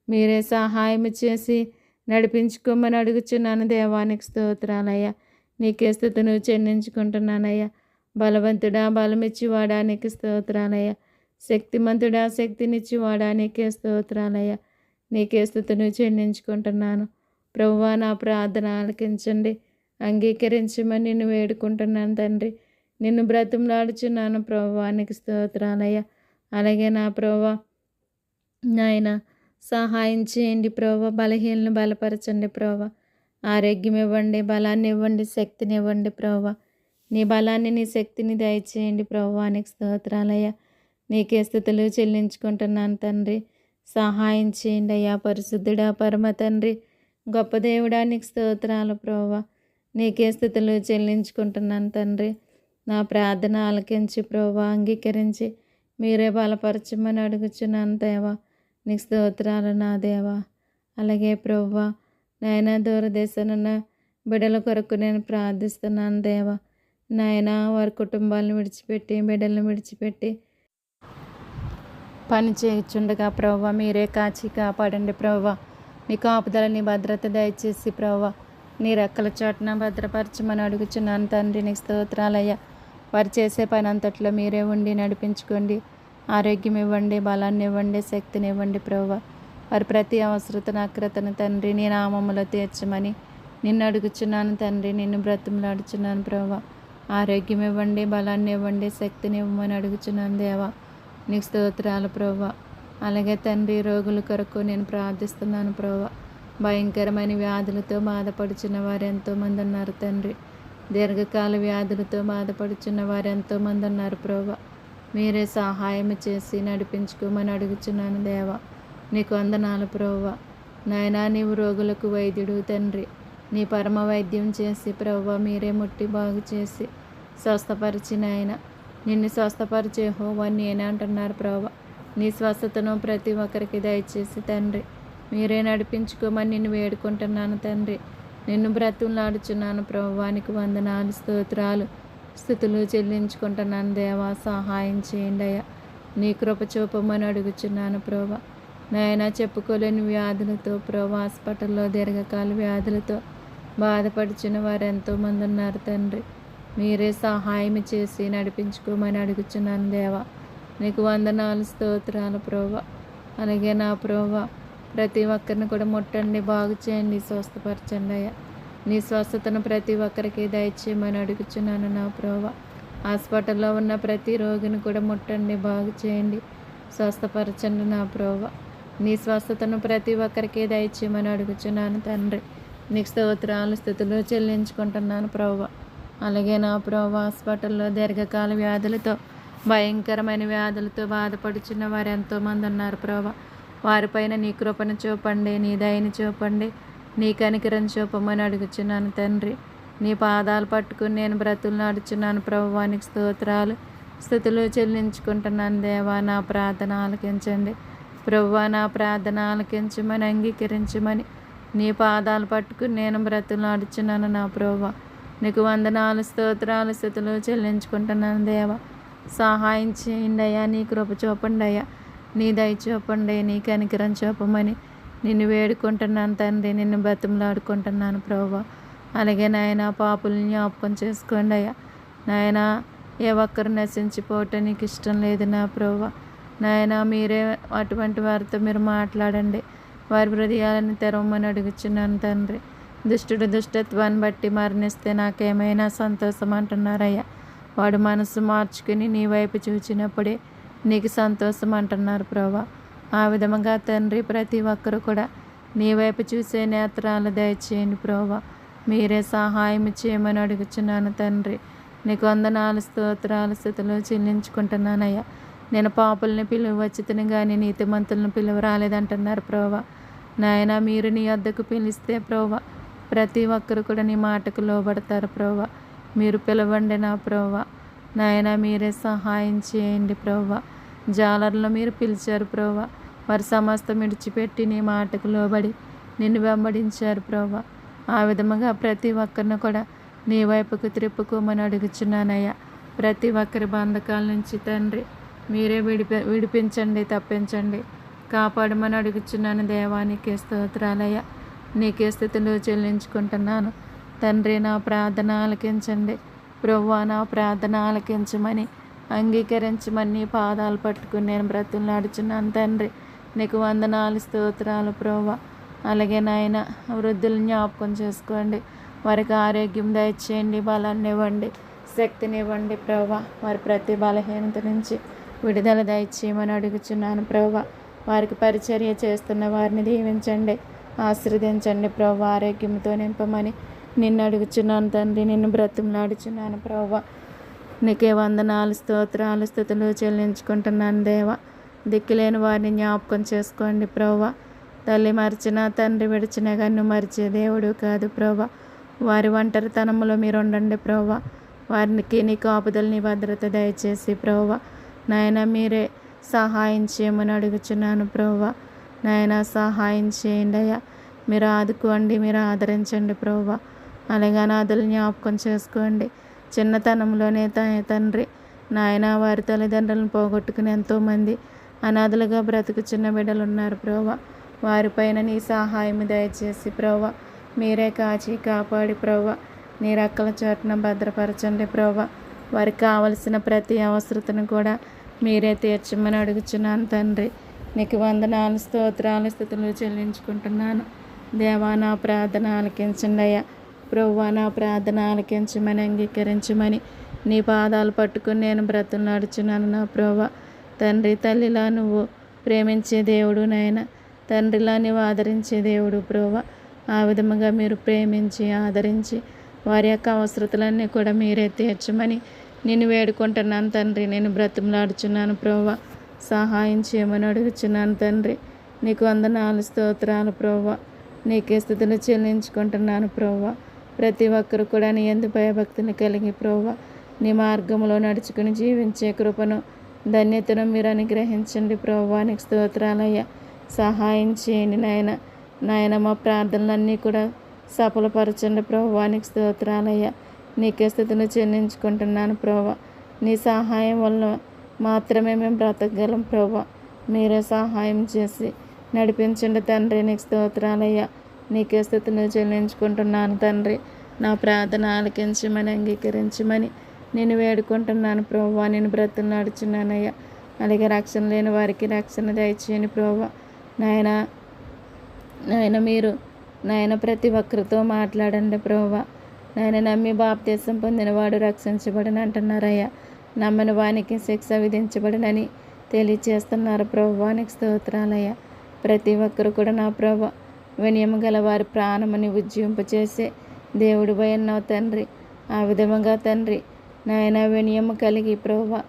మీరే సహాయం చేసి నడిపించుకోమని అడుగుచున్నాను దేవానికి స్తోత్రాలయ్యా. నీకే స్తుతులు చెల్లించుకుంటున్నానయ్యా. బలవంతుడా బలమిచ్చివాడా నీకు స్తోత్రాలయ్యా. శక్తిమంతుడా శక్తినిచ్చివాడా నీకే స్తోత్రాలయ్యా. నీకే స్తుతులు చెల్లించుకుంటున్నాను ప్రభువా. నా ప్రార్థన ఆలకించండి, అంగీకరించమని నిన్ను వేడుకుంటున్నాను తండ్రి. నిన్ను బ్రతిమలాడుచున్నాను ప్రభువా. నీకు స్తోత్రాలయ్యా. అలాగే నా ప్రభువా నాయన సహాయం చేయండి ప్రభువా. బలహీనలను బలపరచండి ప్రభువా. ఆరోగ్యం ఇవ్వండి, బలాన్ని ఇవ్వండి, శక్తిని ఇవ్వండి ప్రభువా. నీ బలాన్ని నీ శక్తిని దయచేయండి ప్రభువా. నీకు స్తోత్రాలయ్యా. నీకే స్తుతులు చెల్లించుకుంటున్నాను తండ్రి. సహాయం చేయండి అయ్యా. పరిశుద్ధుడా పరమ తండ్రి గొప్ప దేవుడా నీకు స్తోత్రాలు ప్రభువా. నీకే స్తుతులు చెల్లించుకుంటున్నాను తండ్రి. నా ప్రార్థన ఆలకించి ప్రభువా అంగీకరించి మీరే బలపరచమని అడుగుచున్నాను దేవా. నీకు స్తోత్రాలు నా దేవా. అలాగే ప్రభువా నాయన దూరదేశానున్న బిడ్డల కొరకు నేను ప్రార్థిస్తున్నాను దేవా. నాయన వారి కుటుంబాలను విడిచిపెట్టి బిడ్డలను విడిచిపెట్టి పని చేయుచుండగా ప్రభువా మీరే కాచి కాపాడండి ప్రభువా. నీ కాపుదల నీ భద్రత దయచేసి ప్రభువా నీ రెక్కల చోటున భద్రపరచమని అడుగుచున్నాను తండ్రి. నీకు స్తోత్రాలయ్యా. వారు చేసే పని అంతట్లో మీరే ఉండి నడిపించుకోండి. ఆరోగ్యం ఇవ్వండి, బలాన్ని ఇవ్వండి, శక్తిని ఇవ్వండి ప్రభువా. వారి ప్రతి అవసరతను అక్రతను తండ్రి నీ నామములో తీర్చమని నిన్ను అడుగుచున్నాను తండ్రి, నిన్ను బ్రతిమలాడుచున్నాను ప్రభా. ఆరోగ్యం ఇవ్వండి, బలాన్ని ఇవ్వండి, శక్తిని ఇవ్వమని అడుగుచున్నాను దేవా. నీకు స్తోత్రాలు ప్రభా. అలాగే తండ్రి, రోగుల కొరకు నేను ప్రార్థిస్తున్నాను ప్రభా. భయంకరమైన వ్యాధులతో బాధపడుచున్న వారు ఎంతోమంది ఉన్నారు తండ్రి. దీర్ఘకాల వ్యాధులతో బాధపడుచున్న వారు ఎంతోమంది ఉన్నారు ప్రభా. మీరే సహాయం చేసి నడిపించుకోమని అడుగుచున్నాను దేవా. నీకు వందనాలు ప్రభా. నాయనా, నీవు రోగులకు వైద్యుడు తండ్రి. నీ పరమ వైద్యం చేసి ప్రభా మీరే ముట్టి బాగు చేసి స్వస్థపరిచిన ఆయన. నిన్ను స్వస్థపరిచే యెహోవా నేనే అంటున్నారు ప్రభా. నీ స్వస్థతను ప్రతి ఒక్కరికి దయచేసి తండ్రి మీరే నడిపించుకోమని నిన్ను వేడుకుంటున్నాను తండ్రి. నిన్ను బ్రతులాడుచున్నాను ప్రభువానికి వందనాలు, స్తోత్రాలు, స్తుతులు చెల్లించుకుంటున్నాను దేవా. సహాయం చేయండి అయ్యా. నీ కృప చూపమని అడుగుచున్నాను ప్రభా. నాయన, చెప్పుకోలేని వ్యాధులతో ప్రభా, హాస్పిటల్లో దీర్ఘకాల వ్యాధులతో బాధపడుచున్న వారు ఎంతోమంది ఉన్నారు తండ్రి. మీరే సహాయం చేసి నడిపించుకోమని అడుగుచున్నాను దేవా. నీకు వందనాలు, స్తోత్రాలు ప్రభా. అలాగే నా ప్రభా, ప్రతి ఒక్కరిని కూడా ముట్టండి, బాగు చేయండి, స్వస్థపరచండి అయ్యా. నీ స్వస్థతను ప్రతి ఒక్కరికి దయచేయమని అడుగుచున్నాను నా ప్రభా. హాస్పిటల్లో ఉన్న ప్రతి రోగిని కూడా ముట్టండి, బాగు చేయండి, స్వస్థపరచండి నా ప్రభా. నీ స్వస్థతను ప్రతి ఒక్కరికి దయచేయమని అడుగుచున్నాను తండ్రి. నీకు స్తోత్రాలు, స్తుతులు చెల్లించుకుంటున్నాను ప్రభా. అలాగే నా ప్రభా, హాస్పిటల్లో దీర్ఘకాల వ్యాధులతో భయంకరమైన వ్యాధులతో బాధపడుచున్న వారు ఎంతోమంది ఉన్నారు ప్రభా. వారిపైన నీ కృపను చూపండి, నీ దయని చూపండి, నీ కనికరం చూపమని అడుగుచున్నాను తండ్రి. నీ పాదాలు పట్టుకుని నేను బ్రతులాడుచున్నాను ప్రభువానికి స్తోత్రాలు, స్తుతులు చెల్లించుకుంటున్నాను దేవా. నా ప్రార్థన ఆలకించండి ప్రభువా. నా ప్రార్థన ఆలకించమని, అంగీకరించమని నీ పాదాలు పట్టుకుని నేను బ్రతులాడుచున్నాను నా ప్రభువా. నీకు వందనాలు, స్తోత్రాలు, స్తుతులు చెల్లించుకుంటున్నాను దేవా. సహాయం చేయండి అయ్యా. నీ కృప చూపండి అయ్యా. నీ దయ చూపండి, నీ కనికరం చూపమని నిన్ను వేడుకుంటున్నాను తండ్రి. నిన్ను బతిమలాడుకుంటున్నాను ప్రభువా. అలాగే నాయన, పాపుల్ని జ్ఞాపకం చేసుకోండి అయ్యా. నాయన, ఏ ఒక్కరు నశించిపోవటం నీకు ఇష్టం లేదు నా ప్రభువా. నాయన, మీరే అటువంటి వారితో మీరు మాట్లాడండి, వారి హృదయాలను తెరవమని అడుగుచున్నాను తండ్రి. దుష్టుడు దుష్టత్వాన్ని బట్టి మరణిస్తే నాకేమైనా సంతోషం అంటున్నారయ్యా. వాడు మనసు మార్చుకుని నీ వైపు చూచినప్పుడే నీకు సంతోషం అంటున్నారు ప్రభా. ఆ విధముగా తండ్రి, ప్రతి ఒక్కరు కూడా నీ వైపు చూసే నేత్రాలు దయచేయండి ప్రభా. మీరే సహాయం చేయమని అడుగుచున్నాను తండ్రి. నీకు వందనాలు, స్తోత్రాలు, స్తుతులు చెల్లించుకుంటున్నానయ్యా. నేను పాపుల్ని పిలువచ్చితిని కానీ నీతిమంతులను పిలువ రాలేదంటున్నారు ప్రభా. నాయన, మీరు నీ వద్దకు పిలిస్తే ప్రభా ప్రతి ఒక్కరు కూడా నీ మాటకు లోబడతారు ప్రభా. మీరు పిలవండి నా ప్రభా. నాయన, మీరే సహాయం చేయండి ప్రభా. జాలర్లో మీరు పిలిచారు ప్రభా. వారి సమస్తం విడిచిపెట్టి నీ మాటకు లోబడి నిన్ను వెంబడించారు ప్రభా. ఆ విధముగా ప్రతి ఒక్కరిని కూడా నీ వైపుకు త్రిప్పుకోమని అడుగుచున్నానయ్యా. ప్రతి ఒక్కరి బంధకాల నుంచి తండ్రి మీరే విడిపించండి, తప్పించండి, కాపాడమని అడుగుచున్నాను దేవా. నీకే స్తోత్రాలయ్యా. నీకే స్థితిలో చెల్లించుకుంటున్నాను తండ్రి. నా ప్రార్థన ఆలకించండి ప్రభువా. నా ప్రార్థన ఆలకించమని, అంగీకరించమని నీ పాదాలు పట్టుకుని నేను బ్రతులాడుచున్నాను తండ్రి. నీకు వందనాలు, స్తోత్రాలు ప్రభువా. అలాగే నాయన, వృద్ధులను జ్ఞాపకం చేసుకోండి. వారికి ఆరోగ్యం దయచేయండి, బలాన్ని ఇవ్వండి, శక్తిని ఇవ్వండి ప్రభువా. వారి ప్రతి బలహీనత నుంచి విడుదల దయచేయమని అడుగుచున్నాను ప్రభువా. వారికి పరిచర్య చేస్తున్న వారిని దీవించండి, ఆశీర్వదించండి ప్రభువా. ఆరోగ్యంతో నింపమని నిన్ను అడుగుచున్నాను తండ్రి. నిన్ను బ్రతిమలాడుచున్నాను ప్రభువా. నీకే వందనాలు, స్తోత్రాలు, స్తుతులు చెల్లించుకుంటున్నాను దేవా. దిక్కులేని వారిని జ్ఞాపకం చేసుకోండి ప్రభువా. తల్లి మరిచినా, తండ్రి విడిచినా కానీ నువ్వు మరిచే దేవుడు కాదు ప్రభువా. వారి ఒంటరితనంలో మీరు ఉండండి ప్రభువా. వారికి నీ కాపుదల, నీ భద్రత దయచేసి ప్రభువా. నాయన, మీరే సహాయం చేయమని అడుగుచున్నాను ప్రభువా. నాయన, సహాయం చేయండి అయ్యా. మీరు ఆదుకోండి, మీరు ఆదరించండి ప్రభువా. అలాగే అనాథులు జ్ఞాపకం చేసుకోండి. చిన్నతనంలోనే తండ్రి నాయన, వారి తల్లిదండ్రులను పోగొట్టుకుని ఎంతోమంది అనాథలుగా బ్రతుకుచున్న బిడ్డలు ఉన్నారు ప్రభువా. వారిపైన నీ సహాయం దయచేసి ప్రభువా మీరే కాచి కాపాడి ప్రభువా నీ రెక్కల చోటున భద్రపరచండి ప్రభువా. వారికి కావలసిన ప్రతి అవసరతను కూడా మీరే తీర్చమని అడుగుచున్నాను తండ్రి. నీకు వందనాలు, స్తోత్రాలు, స్తుతులు చెల్లించుకుంటున్నాను దేవా నా ప్రార్థన ఆలకించండి అయ్యా. ప్రభువా నా ప్రార్థన ఆలకించమని అంగీకరించమని నీ పాదాలు పట్టుకుని నేను బ్రతులాడుచున్నాను నా ప్రభువా. తండ్రి తల్లిలా నువ్వు ప్రేమించే దేవుడు నాయన, తండ్రిలా నువ్వు ఆదరించే దేవుడు ప్రభువా. ఆ విధముగా మీరు ప్రేమించి ఆదరించి వారి యొక్క అవసరతలన్నీ కూడా మీరే తీర్చమని నేను వేడుకుంటున్నాను తండ్రి. నేను బ్రతులాడుచున్నాను ప్రభువా. సహాయం చేయమని అడుగుచున్నాను తండ్రి. నీకు వందనాలు స్తోత్రాలు ప్రభువా. నీకే స్థుతులు చెల్లించుకుంటున్నాను ప్రభువా. ప్రతి ఒక్కరు కూడా నీ యందు భయభక్తిని కలిగి ప్రభువా నీ మార్గంలో నడుచుకుని జీవించే కృపను ధన్యతను మీరు అనుగ్రహించండి ప్రభువా. నీకు స్తోత్రాలయ్యా. సహాయం చేయండి నాయన. నాయన మా ప్రార్థనలన్నీ కూడా సఫలపరచండి ప్రభువా. నీకు స్తోత్రాలయ్యా. నీకే స్థుతులు చెల్లించుకుంటున్నాను ప్రభువా. నీ సహాయం వల్ల మాత్రమే మేము బ్రతకగలం ప్రభువా. మీరే సహాయం చేసి నడిపించండి తండ్రి. నీకు స్తోత్రాలయ్యా. నీకే స్థుతులు చెల్లించుకుంటున్నాను తండ్రి. నా ప్రార్థన ఆలకించమని అంగీకరించమని నేను వేడుకుంటున్నాను ప్రభువా. నేను బ్రతులాడుచున్నానయ్యా. అలాగే రక్షణ లేని వారికి రక్షణ దయచేయని ప్రభువా. నాయన మీరు నాయన ప్రతి ఒక్కరితో మాట్లాడండి ప్రభువా. నాయన నమ్మి బాప్తీసం పొందినవాడు రక్షించబడని అంటున్నారయ్యా. నమ్మని వానికి శిక్ష విధించబడనని తెలియచేస్తున్నారు ప్రభువా. నీకు స్తోత్రాలయ్యా. ప్రతి ఒక్కరు కూడా నా ప్రభువా వినయము గల వారి ప్రాణముని ఉజ్జింపచేసే దేవుడు అన్నావు తండ్రి. ఆ విధముగా తండ్రి నాయన వినయము కలిగి ప్రభువా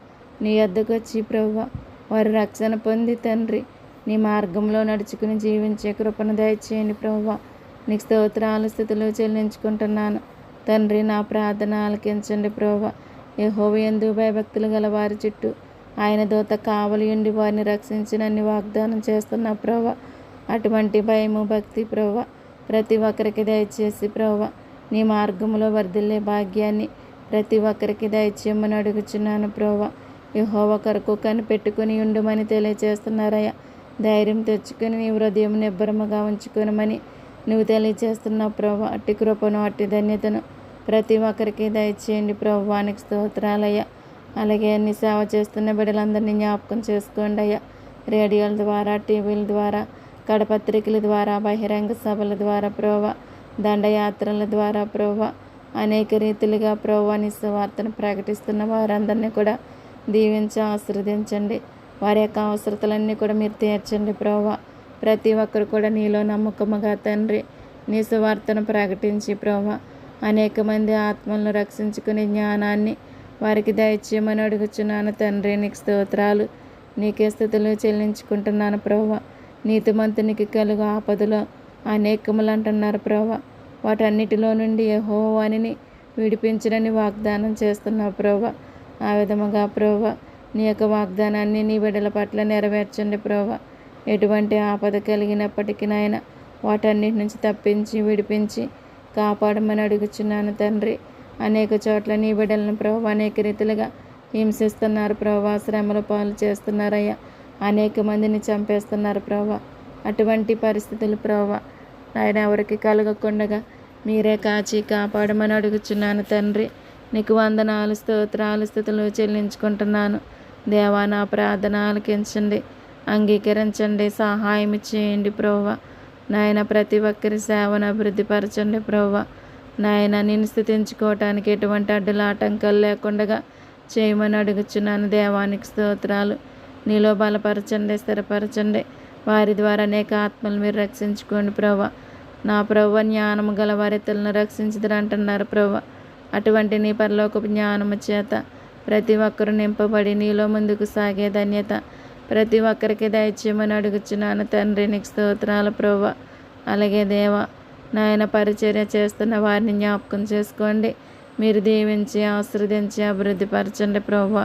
నీ వద్దకు వచ్చి ప్రభువా వారి రక్షణ పొంది తండ్రి నీ మార్గంలో నడుచుకుని జీవించే కృపను దయచేయండి ప్రభువా. నీకు స్తోత్రాలు స్థుతులు చెల్లించుకుంటున్నాను తండ్రి. నా ప్రార్థన ఆలకించండి ప్రభువా. యెహోవా యందు భయభక్తులు గల వారి చుట్టూ ఆయన దూత కావలి ఉండి వారిని రక్షించినని వాగ్దానం చేస్తున్న ప్రభువా. అటువంటి భయము భక్తి ప్రభువా ప్రతి ఒక్కరికి దయచేసి ప్రభువా నీ మార్గంలో వర్ధిల్లే భాగ్యాన్ని ప్రతి ఒక్కరికి దయచేయమని అడుగుచున్నాను ప్రభువా. యెహోవా కొరకు కనిపెట్టుకుని ఉండుమని తెలియచేస్తున్నారయ్యా. ధైర్యం తెచ్చుకొని నీ హృదయం నిబ్బరముగా ఉంచుకొనమని నువ్వు తెలియచేస్తున్నావు ప్రభువా. అట్టి కృపను అట్టి ధన్యతను ప్రతి ఒక్కరికి దయచేయండి ప్రభువా. నీకు స్తోత్రాలయ్యా. అలాగే నీ సేవ చేస్తున్న బిడ్డలందరినీ జ్ఞాపకం చేసుకోండి అయ్యా. రేడియోల ద్వారా, టీవీల ద్వారా, కడపత్రికల ద్వారా, బహిరంగ సభల ద్వారా ప్రభువా, దండయాత్రల ద్వారా ప్రభువా అనేక రీతిలుగా ప్రభువా నీ సువార్తను ప్రకటిస్తున్న వారందరినీ కూడా దీవించి ఆశీర్వదించండి. వారి యొక్క అవసరతలన్నీ కూడా మీరు తీర్చండి ప్రభువా. ప్రతి ఒక్కరు కూడా నీలో నమ్మకముగా తండ్రి నీ సువార్తను ప్రకటించి ప్రభువా అనేక మంది ఆత్మలను రక్షించుకునే జ్ఞానాన్ని వారికి దయచేయమని అడుగుచున్నాను తండ్రి. నీకు స్తోత్రాలు. నీకే స్థుతులు చెల్లించుకుంటున్నాను ప్రభువా. నీతిమంతునికి కలుగు ఆపదలో అనేకములు అంటున్నారు ప్రభువా. వాటన్నిటిలో నుండి యెహోవాని విడిపించడని వాగ్దానం చేస్తున్నావు ప్రభువా. ఆ విధముగా ప్రభువా నీ యొక్క వాగ్దానాన్ని నీ బిడ్డల పట్ల నెరవేర్చండి ప్రభువా. ఎటువంటి ఆపద కలిగినప్పటికీ నాయన వాటన్నిటి నుంచి తప్పించి విడిపించి కాపాడమని అడుగుచున్నాను తండ్రి. అనేక చోట్ల నీ బిడ్డలను ప్రభువా అనేక రీతిలుగా హింసిస్తున్నారు ప్రభువా. శ్రమల పాలు చేస్తున్నారయ్యా. అనేక మందిని చంపేస్తున్నారు ప్రభువా. అటువంటి పరిస్థితులు ప్రభువా ఆయన ఎవరికి కలగకుండా మీరే కాచి కాపాడమని అడుగుచున్నాను తండ్రి. నీకు వందనాలు స్తోత్రాలు స్థుతులు చెల్లించుకుంటున్నాను దేవా. నా ప్రార్థన ఆలకించండి, అంగీకరించండి, సహాయం చేయండి ప్రభువా. నాయన ప్రతి ఒక్కరి సేవను అభివృద్ధిపరచండి ప్రభువా. నాయన నేను స్తుతించుకోవటానికి ఎటువంటి అడ్డుల ఆటంకాలు లేకుండా చేయమని అడుగుచున్నాను దేవానికి స్తోత్రాలు. నీలో బలపరచండి, స్థిరపరచండి. వారి ద్వారా అనేక ఆత్మలు మీరు రక్షించుకోండి ప్రభువా. నా ప్రభువా జ్ఞానము గల వారి ఇతరులను రక్షించుదురు అంటున్నారు ప్రభువా. అటువంటి నీ పరలోకపు జ్ఞానము చేత ప్రతి ఒక్కరు నింపబడి నీలో ముందుకు సాగే ధన్యత ప్రతి ఒక్కరికి దయచేయమని అడుగుచున్నాను తండ్రి. నీకు స్తోత్రాలు ప్రభువా. అలాగే దేవా నాయన పరిచర్య చేస్తున్న వారిని జ్ఞాపకం చేసుకోండి. మీరు దీవించి ఆశీర్వదించి అభివృద్ధిపరచండి ప్రభువా.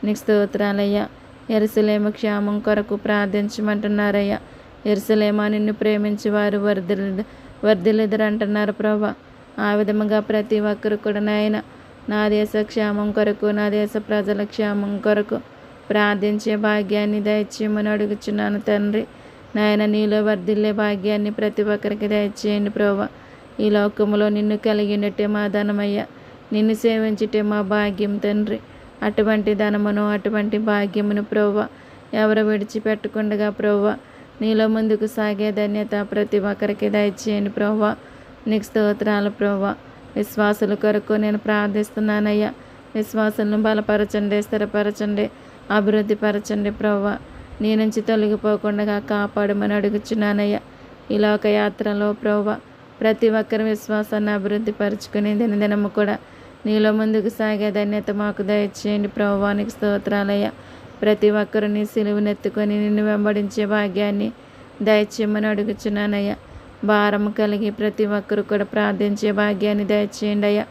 నీకు స్తోత్రాలయ్యా. యెరూషలేము క్షేమం కొరకు ప్రార్థించమంటున్నారయ్యా. యెరూషలేమా నిన్ను ప్రేమించి వారు వర్ధిల్లుదురు అంటున్నారు ప్రభువా. ఆ విధముగా ప్రతి ఒక్కరు కూడా నాయన నా దేశ క్షేమం కొరకు, నా దేశ ప్రజల క్షేమం కొరకు ప్రార్థించే భాగ్యాన్ని దయచేయమని అడుగుచున్నాను తండ్రి. నాయన నీలో వర్ధిల్లే భాగ్యాన్ని ప్రతి ఒక్కరికి దయచేయండి ప్రభువా. ఈ లోకములో నిన్ను కలిగి ఉన్నట్టే మా ధనమయ్యా. నిన్ను సేవించుటే మా భాగ్యం తండ్రి. అటువంటి ధనమును అటువంటి భాగ్యమును ప్రభువా ఎవరు విడిచిపెట్టకుండగా ప్రభువా నీలో ముందుకు సాగే ధన్యత ప్రతి ఒక్కరికి దయచేయండి ప్రభువా. నీకు స్తోత్రాలు ప్రభువా. విశ్వాసుల కొరకు నేను ప్రార్థిస్తున్నానయ్యా. విశ్వాసులను బలపరచండి, స్థిరపరచండి, అభివృద్ధి పరచండి ప్రభువా. నీ నుంచి తొలగిపోకుండా కాపాడమని అడుగుచున్నానయ్యా. ఈ లోక యాత్రలో ప్రభువా ప్రతి ఒక్కరి విశ్వాసాన్ని అభివృద్ధి పరుచుకుని దినదినము కూడా నీలో ముందుకు సాగే ధన్యత మాకు దయచేయండి ప్రభువా. నీకు స్తోత్రాలయ్యా. ప్రతి ఒక్కరు నీ సిలువనెత్తుకొని నిన్ను వెంబడించే భాగ్యాన్ని దయచేయమని అడుగుచున్నానయ్యా. భారం కలిగి ప్రతి ఒక్కరు కూడా ప్రార్థించే భాగ్యాన్ని దయచేయండి అయ్యా.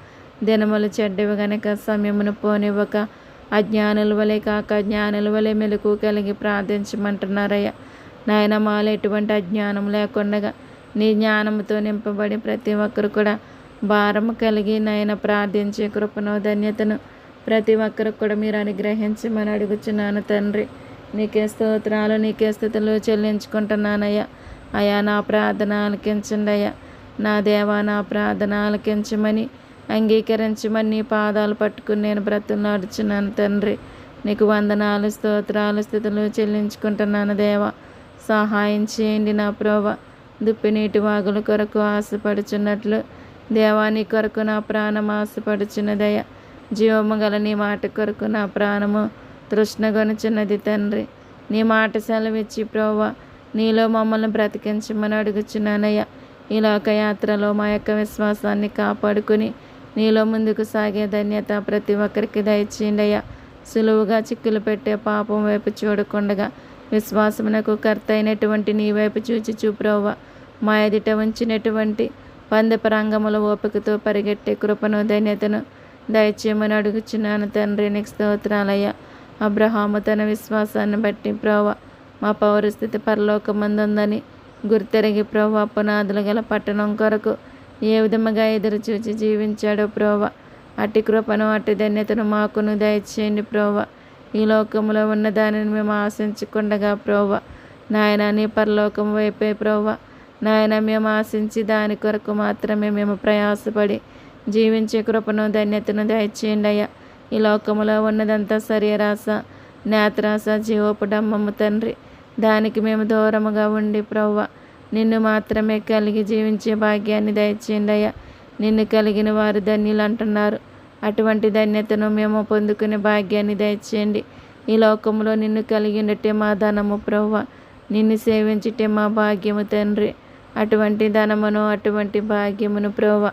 దినములు చెడ్డవి గనక సమయమును పోనివ్వక అజ్ఞానుల వలె కాక జ్ఞానుల వలె మెలకు కలిగి ప్రార్థించమంటున్నారయ్యా. నాయన మాలో ఎటువంటి అజ్ఞానం లేకుండా నీ జ్ఞానంతో నింపబడి ప్రతి ఒక్కరు కూడా భారం కలిగి నాయన ప్రార్థించే కృపను ధన్యతను ప్రతి ఒక్కరికి కూడా మీరు అనుగ్రహించమని అడుగుచున్నాను తండ్రి. నీకే స్తోత్రాలు, నీకే స్థుతులు చెల్లించుకుంటున్నానయ్యా. అయ్యా నా ప్రార్థన ఆలకించండి అయ్యా. నా దేవా నా ప్రార్థన ఆలకించమని అంగీకరించమని నీ పాదాలు పట్టుకుని నేను బ్రతులాడుచున్నాను తండ్రి. నీకు వందనాలు, స్తోత్రాలు, స్థుతులు చెల్లించుకుంటున్నాను దేవా. సహాయం చేయండి నా ప్రోవ. దుప్పినీటి వాగుల కొరకు ఆశపడుచున్నట్లు దేవా నీ కొరకు నా ప్రాణం ఆశపడుచున్నదయ్యా. జీవము గల నీ మాట కొరకు నా ప్రాణము తృష్ణగొనుచున్నది తండ్రి. నీ మాట సెలవిచ్చి ప్రోవ నీలో మమ్మల్ని బ్రతికించమని అడుగుచున్నానయ్యా. ఈ లోకయాత్రలో మా యొక్క విశ్వాసాన్ని కాపాడుకుని నీలో ముందుకు సాగే ధన్యత ప్రతి ఒక్కరికి దయచేయండి అయ్యా. సులువుగా చిక్కులు పెట్టే పాపం వైపు చూడకుండగా విశ్వాసమునకు కర్త అయినటువంటి నీ వైపు చూచి ప్రోవ మా ఎదుట ఉంచినటువంటి పందెపరంగముల ఓపికతో పరిగెట్టే కృపను ధన్యతను దయచేయమని అడుగుచున్నాను తండ్రి. నీకు స్తోత్రాలయ్యా. అబ్రహాము తన విశ్వాసాన్ని బట్టి ప్రోవ మా పౌరస్థితి పరలోకమందుందని గుర్తెరిగి ప్రోవ పునాదులు గల పట్టణం కొరకు ఏ విధముగా ఎదురు చూచి జీవించాడో ప్రోవ అట్టి కృపను అట్టి ధన్యతను మాకును దయచేయండి ప్రోవ. ఈ లోకంలో ఉన్న దానిని మేము ఆశించకుండగా ప్రోవ నాయన నీ పరలోకం వైపే ప్రోవ నాయన మేము ఆశించి దాని కొరకు మాత్రమే మేము ప్రయాసపడి జీవించే కృపను ధన్యతను దయచేయండి అయ్యా. ఈ లోకములో ఉన్నదంతా శరీరాశ, నేత్రాశ, జీవోపడమ్మము తండ్రి. దానికి మేము దూరముగా ఉండి ప్రవ్వ నిన్ను మాత్రమే కలిగి జీవించే భాగ్యాన్ని దయచేయండి అయ్యా. నిన్ను కలిగిన వారు ధన్యులు అంటున్నారు. అటువంటి ధన్యతను మేము పొందుకునే భాగ్యాన్ని దయచేయండి. ఈ లోకంలో నిన్ను కలిగి ఉండటే మా ధనము ప్రవ్వ, నిన్ను సేవించుటే మా భాగ్యము తండ్రి. అటువంటి ధనమును అటువంటి భాగ్యమును ప్రవ్వ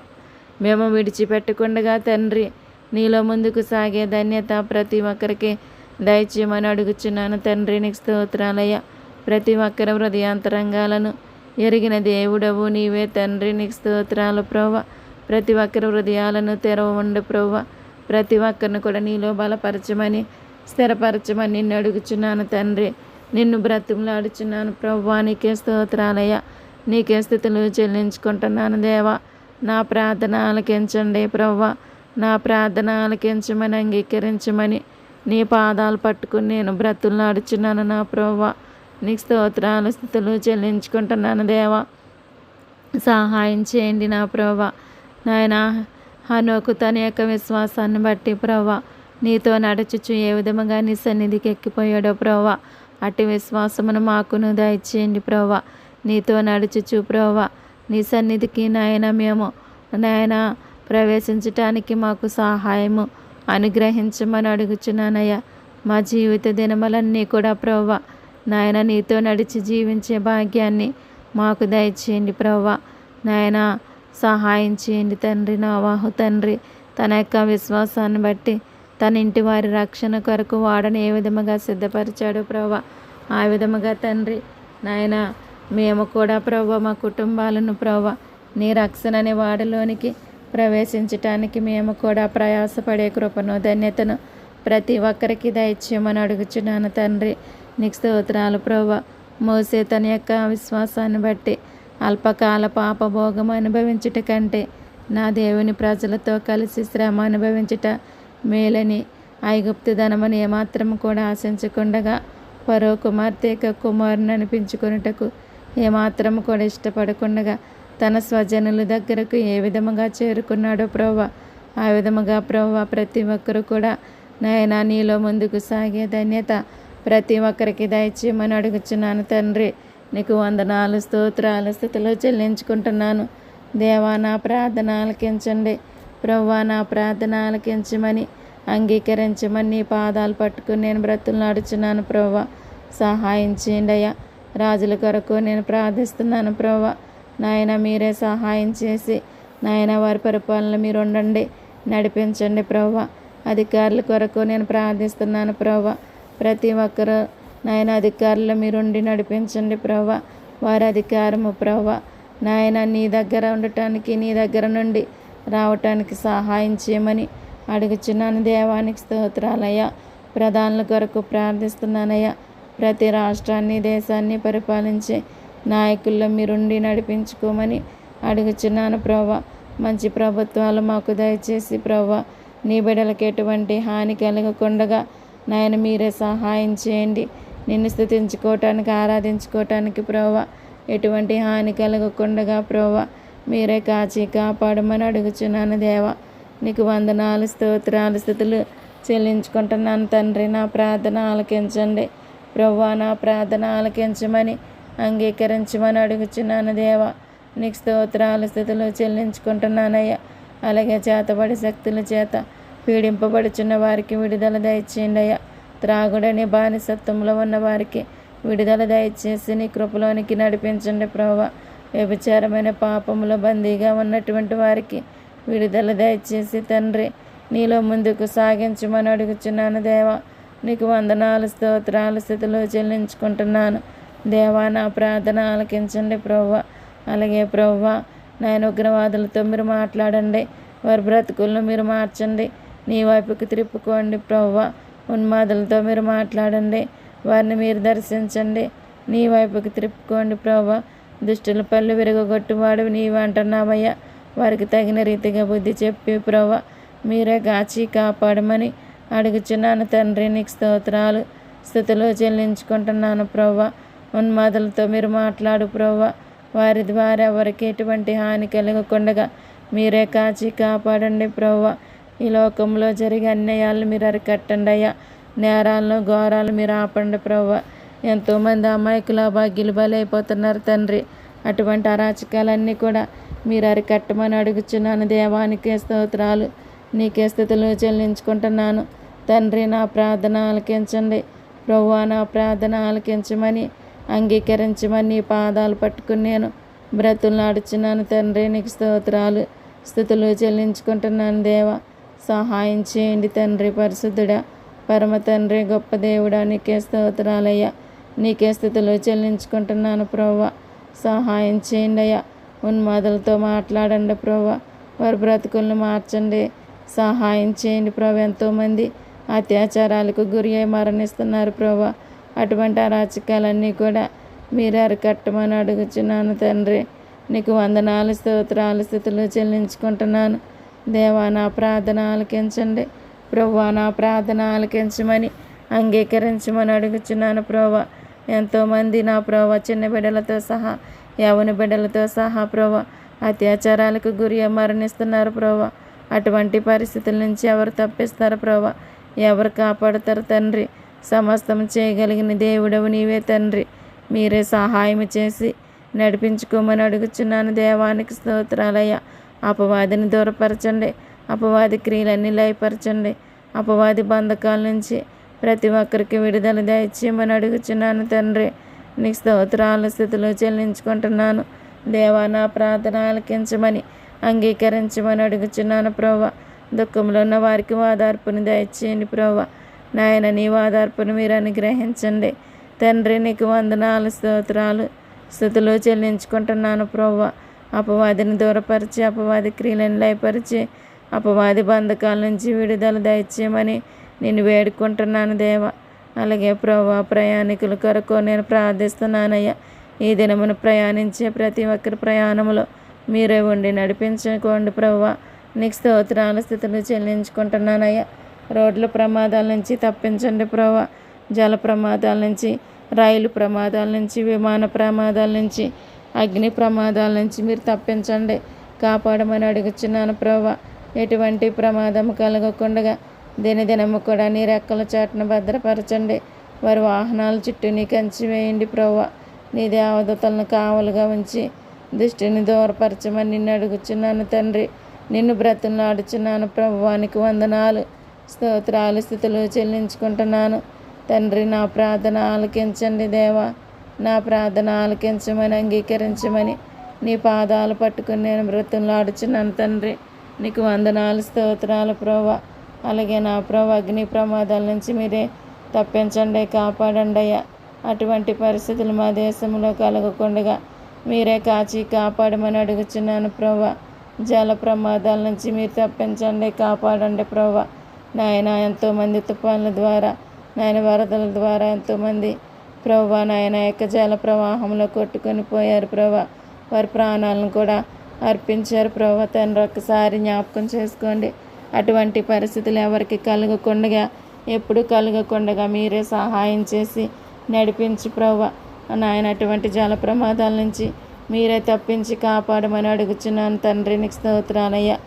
మేము విడిచిపెట్టకుండగా తండ్రి నీలో ముందుకు సాగే ధన్యత ప్రతి ఒక్కరికి దయచేయమని అడుగుచున్నాను తండ్రి. నీకు స్తోత్రాలయ్యా. ప్రతి ఒక్కరి హృదయాంతరంగాలను ఎరిగిన దేవుడవు నీవే తండ్రి. నీకు స్తోత్రాలు ప్రోవ. ప్రతి ఒక్కరి హృదయాలను తెరవండు ప్రోవ. ప్రతి ఒక్కరిని కూడా నీలో బలపరచమని స్థిరపరచమని నిన్ను అడుగుచున్నాను తండ్రి. నిన్ను బ్రతిమలాడుచున్నాను ప్రవ్వా. నీకే స్తోత్రాలయ్యా. నీకే స్థుతులు చెల్లించుకుంటున్నాను దేవా. నా ప్రార్థన ఆలకించండి ప్రవ్వా. నా ప్రార్థన ఆలకించమని అంగీకరించమని నీ పాదాలు పట్టుకుని నేను బ్రతులాడుచున్నాను నా ప్రవ్వా. నీకు స్తోత్రాలు స్థుతులు చెల్లించుకుంటున్నాను దేవా. సహాయం చేయండి నా ప్రవ్వా. నాయన హనోకు తన యొక్క విశ్వాసాన్ని బట్టి ప్రవ్వా నీతో నడుచుచు ఏ విధముగా నీ సన్నిధికి ఎక్కిపోయాడో ప్రవ్వా అట్టి విశ్వాసమును మాకును దయచేయండి ప్రవ్వా. నీతో నడుచుచు ప్రవ్వా నీ సన్నిధికి నాయన మేము నాయన ప్రవేశించటానికి మాకు సహాయము అనుగ్రహించమని అడుగుచున్నానయ్యా. మా జీవిత దినములన్నీ కూడా ప్రవ్వా నాయన నీతో నడిచి జీవించే భాగ్యాన్ని మాకు దయచేయండి ప్రవ్వా. నాయన సహాయం చేయండి తండ్రి. నోవాహు తండ్రి తన యొక్క విశ్వాసాన్ని బట్టి తన ఇంటి వారి రక్షణ కొరకు వాడని ఏ విధముగా సిద్ధపరిచాడు ప్రవ్వా ఆ విధముగా తండ్రి నాయన మేము కూడా ప్రవ్వా మా కుటుంబాలను ప్రవ్వా నీ రక్షణ అనే వాడిలోనికి ప్రవేశించటానికి మేము కూడా ప్రయాసపడే కృపను ధన్యతను ప్రతి ఒక్కరికి దయచేయమని అడుగుచున్నాను తండ్రి. నీకు స్తోత్రాలు ప్రవ్వా. మోసే తన యొక్క విశ్వాసాన్ని బట్టి అల్పకాల పాపభోగం అనుభవించుట కంటే నా దేవుని ప్రజలతో కలిసి శ్రమ అనుభవించుట మేలని ఐగుప్తు ధనమని ఏమాత్రం కూడా ఆశించకుండగా పరో కుమార్తె కుమారుని అనిపించుకొనుటకు ఏమాత్రం కూడా ఇష్టపడకుండగా తన స్వజనుల దగ్గరకు ఏ విధముగా చేరుకున్నాడో ప్రవ్వా ఆ విధముగా ప్రవ్వా ప్రతి ఒక్కరు కూడా నాయనా నీలో ముందుకు సాగే ధన్యత ప్రతి ఒక్కరికి దయచేయమని అడుగుచున్నాను తండ్రి. నీకు వందనాలు, స్తోత్రాలు, స్థుతులు చెల్లించుకుంటున్నాను. దేవా, నా ప్రార్థన ఆలకించండి. ప్రభువా, నా ప్రార్థన ఆలకించమని అంగీకరించమని నీ పాదాలు పట్టుకుని నేను బ్రతులాడుచున్నాను. ప్రభువా, సహాయం చేయండి అయ్యా. రాజుల కొరకు నేను ప్రార్థిస్తున్నాను. ప్రభువా, నాయన మీరే సహాయం చేసి నాయన వారి పరిపాలన మీరు ఉండండి, నడిపించండి. ప్రభువా, అధికారుల కొరకు నేను ప్రార్థిస్తున్నాను. ప్రభువా, ప్రతి ఒక్కరు నాయన అధికారులు మీరుండి నడిపించండి. ప్రభువా, వారి అధికారము ప్రభువా నాయన నీ దగ్గర ఉండటానికి, నీ దగ్గర నుండి రావటానికి సహాయం చేయమని అడుగుచున్నాను. దేవానికి స్తోత్రాలయ్యా. ప్రధానుల కొరకు ప్రార్థిస్తున్నానయ్యా. ప్రతి రాష్ట్రాన్ని, దేశాన్ని పరిపాలించే నాయకుల్లో మీరుండి నడిపించుకోమని అడుగుచున్నాను. ప్రభువా, మంచి ప్రభుత్వాలు మాకు దయచేసి ప్రభువా నీ బిడ్డలకు ఎటువంటి హాని కలగకుండగా నాయన మీరే సహాయం చేయండి. నిన్ను స్తుతించుకోవటానికి, ఆరాధించుకోవటానికి ప్రభువా ఎటువంటి హాని కలగకుండగా ప్రభువా మీరే కాచి కాపాడమని అడుగుచున్నాను. దేవా, నీకు వందనాలు, స్తోత్రాలు, స్థుతులు చెల్లించుకుంటున్నాను. తండ్రి, నా ప్రార్థన ఆలకించండి. ప్రభువా, నా ప్రార్థన ఆలకించమని అంగీకరించమని అడుగుచున్నాను. దేవా, నీకు స్తోత్రాలు, స్థుతులు చెల్లించుకుంటున్నానయ్యా. అలాగే చేతబడి శక్తుల చేత పీడింపబడుచున్న వారికి విడుదల దయచేయండి అయ్యా. త్రాగుడని బానిసత్వంలో ఉన్న వారికి విడుదల దయచేసి నీ కృపలోనికి నడిపించండి. ప్రభువా, వ్యభిచారమైన పాపములో బందీగా ఉన్నటువంటి వారికి విడుదల దయచేసి తండ్రి నీలో ముందుకు సాగించమని అడుగుచున్నాను. దేవా, నీకు వందనాలు, స్తోత్రాలు, స్థుతులు చెల్లించుకుంటున్నాను. దేవా, నా ప్రార్థన ఆలకించండి. ప్రభువా, అలాగే ప్రభువా నాయన ఉగ్రవాదులతో మీరు మాట్లాడండి. వారి బ్రతుకులను మీరు మార్చండి, నీ వైపుకి త్రిప్పుకోండి. ప్రభువా, ఉన్మాదులతో మీరు మాట్లాడండి, వారిని మీరు దర్శించండి, నీ వైపుకి త్రిప్పుకోండి. ప్రభువా, దుష్టుల పళ్ళు విరగొట్టువాడు నీవు అంటున్నావయ్యా. వారికి తగిన రీతిగా బుద్ధి చెప్పి ప్రభువా మీరే కాచి కాపాడమని అడుగుచున్నాను. తండ్రి, నీకు స్తోత్రాలు, స్థుతులు చెల్లించుకుంటున్నాను. ప్రభువా, ఉన్మాదులతో మీరు మాట్లాడు. ప్రభువా, వారి ద్వారా ఎవరికి ఎటువంటి హాని కలగకుండగా మీరే కాచి కాపాడండి. ప్రభువా, ఈ లోకంలో జరిగే అన్యాయాలను మీరు అరికట్టండి అయ్యా. నేరాలను, ఘోరాలు మీరు ఆపండి. ప్రభువా, ఎంతోమంది అమాయకుల భాగ్యులు బలైపోతున్నారు తండ్రి. అటువంటి అరాచకాలన్నీ కూడా మీరు అరికట్టమని అడుగుచున్నాను. దేవానికే స్తోత్రాలు, నీకే స్థుతులు చెల్లించుకుంటున్నాను. తండ్రి, నా ప్రార్థన ఆలకించండి. ప్రభువా, నా ప్రార్థన ఆలకించమని అంగీకరించమని నీ పాదాలు పట్టుకుని నేను బ్రతులాడుచున్నాను. తండ్రి, నీకు స్తోత్రాలు, స్థుతులు చెల్లించుకుంటున్నాను. దేవా, సహాయం చేయండి. తండ్రి, పరిశుద్ధుడా, పరమ తండ్రి, గొప్ప దేవుడా, నీకే స్తోత్రాలయ్యా. నీకే స్థుతులు చెల్లించుకుంటున్నాను. ప్రభువా, సహాయం చేయండి అయ్యా. ఉన్మాదులతో మాట్లాడండి. ప్రభువా, వారి బ్రతుకులను మార్చండి, సహాయం చేయండి. ప్రభు, ఎంతోమంది అత్యాచారాలకు గురి అయి మరణిస్తున్నారు. ప్రభువా, అటువంటి అరాచకాలన్నీ కూడా మీరు అరికట్టమని అడుగుచున్నాను. తండ్రి, నీకు వందనాలు, స్తోత్రాలు, స్థుతులు చెల్లించుకుంటున్నాను. దేవా, నా ప్రార్థన ఆలకించండి. ప్రభువా, నా ప్రార్థన ఆలకించమని అంగీకరించమని అడుగుచున్నాను. ప్రభువా, ఎంతోమంది నా ప్రభువా చిన్న బిడ్డలతో సహా, యవ్వన బిడ్డలతో సహా ప్రభువా అత్యాచారాలకు గురి మరణిస్తున్నారు. ప్రభువా, అటువంటి పరిస్థితుల నుంచి ఎవరు తప్పిస్తారు? ప్రభువా, ఎవరు కాపాడుతారు? తండ్రి, సమస్తం చేయగలిగిన దేవుడవు నీవే తండ్రి. మీరే సహాయం చేసి నడిపించుకోమని అడుగుచున్నాను. దేవానికి స్తోత్రాలయ్యా. అపవాదిని దూరపరచండి, అపవాది క్రియలన్నీ లయపరచండి. అపవాది బంధకాల నుంచి ప్రతి ఒక్కరికి విడుదల దయచేయమని అడుగుచున్నాను. తండ్రి, నీకు స్తోత్రాలు, స్థుతులు చెల్లించుకుంటున్నాను. దేవా, నా ప్రార్థన ఆలకించమని అంగీకరించమని అడుగుచున్నాను. ప్రభువా, దుఃఖంలో ఉన్న వారికి ఓదార్పుని దయచేయండి. ప్రభువా, నాయన నీ ఓదార్పును మీరు అనుగ్రహించండి. తండ్రి, నీకు వందనాలు, స్తోత్రాలు, స్థుతులు చెల్లించుకుంటున్నాను. ప్రభువా, అపవాదిని దూరపరిచి, అపవాది క్రియలను లయపరిచి, అపవాది బంధకాల నుంచి విడుదల దయచేయమని నేను వేడుకుంటున్నాను. దేవా, అలాగే ప్రభువా ప్రయాణికుల కొరకు నేను ప్రార్థిస్తున్నానయ్యా. ఈ దినమును ప్రయాణించే ప్రతి ఒక్కరి ప్రయాణంలో మీరే ఉండి నడిపించుకోండి. ప్రభువా, నీకు స్తోత్రాలు, స్థుతులు చెల్లించుకుంటున్నానయ్యా. రోడ్ల ప్రమాదాల నుంచి తప్పించండి. ప్రభువా, జల ప్రమాదాల నుంచి, రైలు ప్రమాదాల నుంచి, విమాన ప్రమాదాల నుంచి, అగ్ని ప్రమాదాల నుంచి మీరు తప్పించండి, కాపాడమని అడుగుచున్నాను. ప్రభువా, ఎటువంటి ప్రమాదం కలగకుండా దినదినము కూడా నీ రెక్కల చాటును భద్రపరచండి. వారి వాహనాల చుట్టూ నీ కంచి వేయండి. ప్రభువా, నీ దేవదూతలను కావలుగా ఉంచి దృష్టిని దూరపరచమని నిన్ను అడుగుచున్నాను తండ్రి. నిన్ను బ్రతులాడుచున్నాను ప్రభువానికి వందనాలు, స్తోత్రాలు, స్థుతులు చెల్లించుకుంటున్నాను తండ్రి. నా ప్రార్థన ఆలకించండి దేవా, నా ప్రార్థన ఆలకించమని అంగీకరించమని నీ పాదాలు పట్టుకుని నేను బ్రతులాడుచున్నాను తండ్రి. నీకు వందనాలు, స్తోత్రాలు ప్రభువా. అలాగే నా ప్రభు అగ్ని ప్రమాదాల నుంచి మీరే తప్పించండి, కాపాడండి అయ్యా. అటువంటి పరిస్థితులు మా దేశంలో కలగకుండా మీరే కాచి కాపాడమని అడుగుచున్నాను ప్రభువా. జల ప్రమాదాల నుంచి మీరు తప్పించండి, కాపాడండి ప్రభువా. నాయన ఎంతోమంది తుఫాన్ల ద్వారా, నాయన వరదల ద్వారా ఎంతోమంది ప్రభువా నాయన యొక్క జల ప్రవాహంలో కొట్టుకొని పోయారు ప్రభువా. వారి ప్రాణాలను కూడా అర్పించారు ప్రభువా. తండ్రి ఒక్కసారి జ్ఞాపకం చేసుకోండి. అటువంటి పరిస్థితులు ఎవరికి కలగకుండా, ఎప్పుడు కలగకుండా మీరే సహాయం చేసి నడిపించి ప్రభువా నాయన. అటువంటి జల ప్రమాదాల నుంచి మీరే తప్పించి కాపాడమని అడుగుచున్నాను తండ్రి. నీకు స్తోత్రాలయ్యా.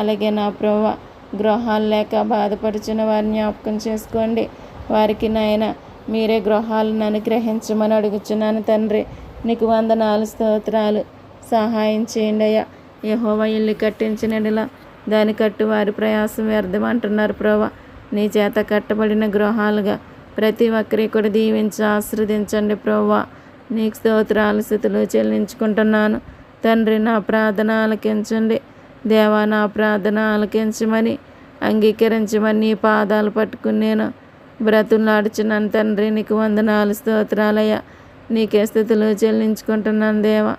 అలాగే నా ప్రభువా గృహాలు లేక బాధపడుచున్న వారిని జ్ఞాపకం చేసుకోండి. వారికి నాయన మీరే గృహాలను అనుగ్రహించమని అడుగుచున్నాను తండ్రి. నీకు వందనాలు, స్తోత్రాలు. సహాయం చేయండి అయ్యా. యెహోవా ఇల్లు కట్టించినలా దాని కట్టు వారి ప్రయాసం వ్యర్థమంటున్నారు ప్రభువా. నీ చేత కట్టబడిన గృహాలుగా ప్రతి ఒక్కరి కూడా దీవించి ఆశీర్వదించండి ప్రభువా. నీకు స్తోత్రాలు, స్థుతులు చెల్లించుకుంటున్నాను తండ్రి. నా ప్రార్థన ఆలకించండి దేవా, నా ప్రార్థన ఆలకించమని అంగీకరించమని నీ పాదాలు పట్టుకుని నేను బ్రతులాడుచున్నాను తండ్రి. నీకు వందనాలు, స్తోత్రాలయ్యా. నీకే స్థుతులు చెల్లించుకుంటున్నాను దేవా.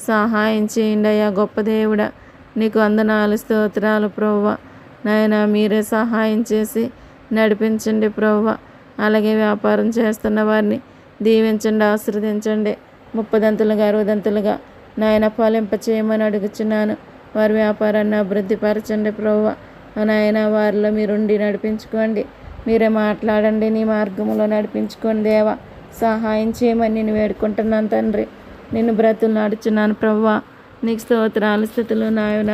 సహాయం చేయండి అయ్యా గొప్ప దేవుడా. నీకు వందనాలు, స్తోత్రాలు ప్రభువా నాయన. మీరే సహాయం చేసి నడిపించండి ప్రభువా. అలాగే వ్యాపారం చేస్తున్న వారిని దీవించండి, ఆశీర్వదించండి. 30 దంతులుగా 60 దంతులుగా నాయన ఫలింప చేయమని అడుగుచున్నాను. వారి వ్యాపారాన్ని అభివృద్ధి పరచండి ప్రభువా నాయన. వారిలో మీరుండి నడిపించుకోండి. మీరే మాట్లాడండి, నీ మార్గంలో నడిపించుకోండి దేవా. సహాయం చేయమని నేను వేడుకుంటున్నాను తండ్రి. నిన్ను బ్రతులాడుచున్నాను ప్రభువా. నీకు స్తోత్రాలు, స్థుతులు నాయన.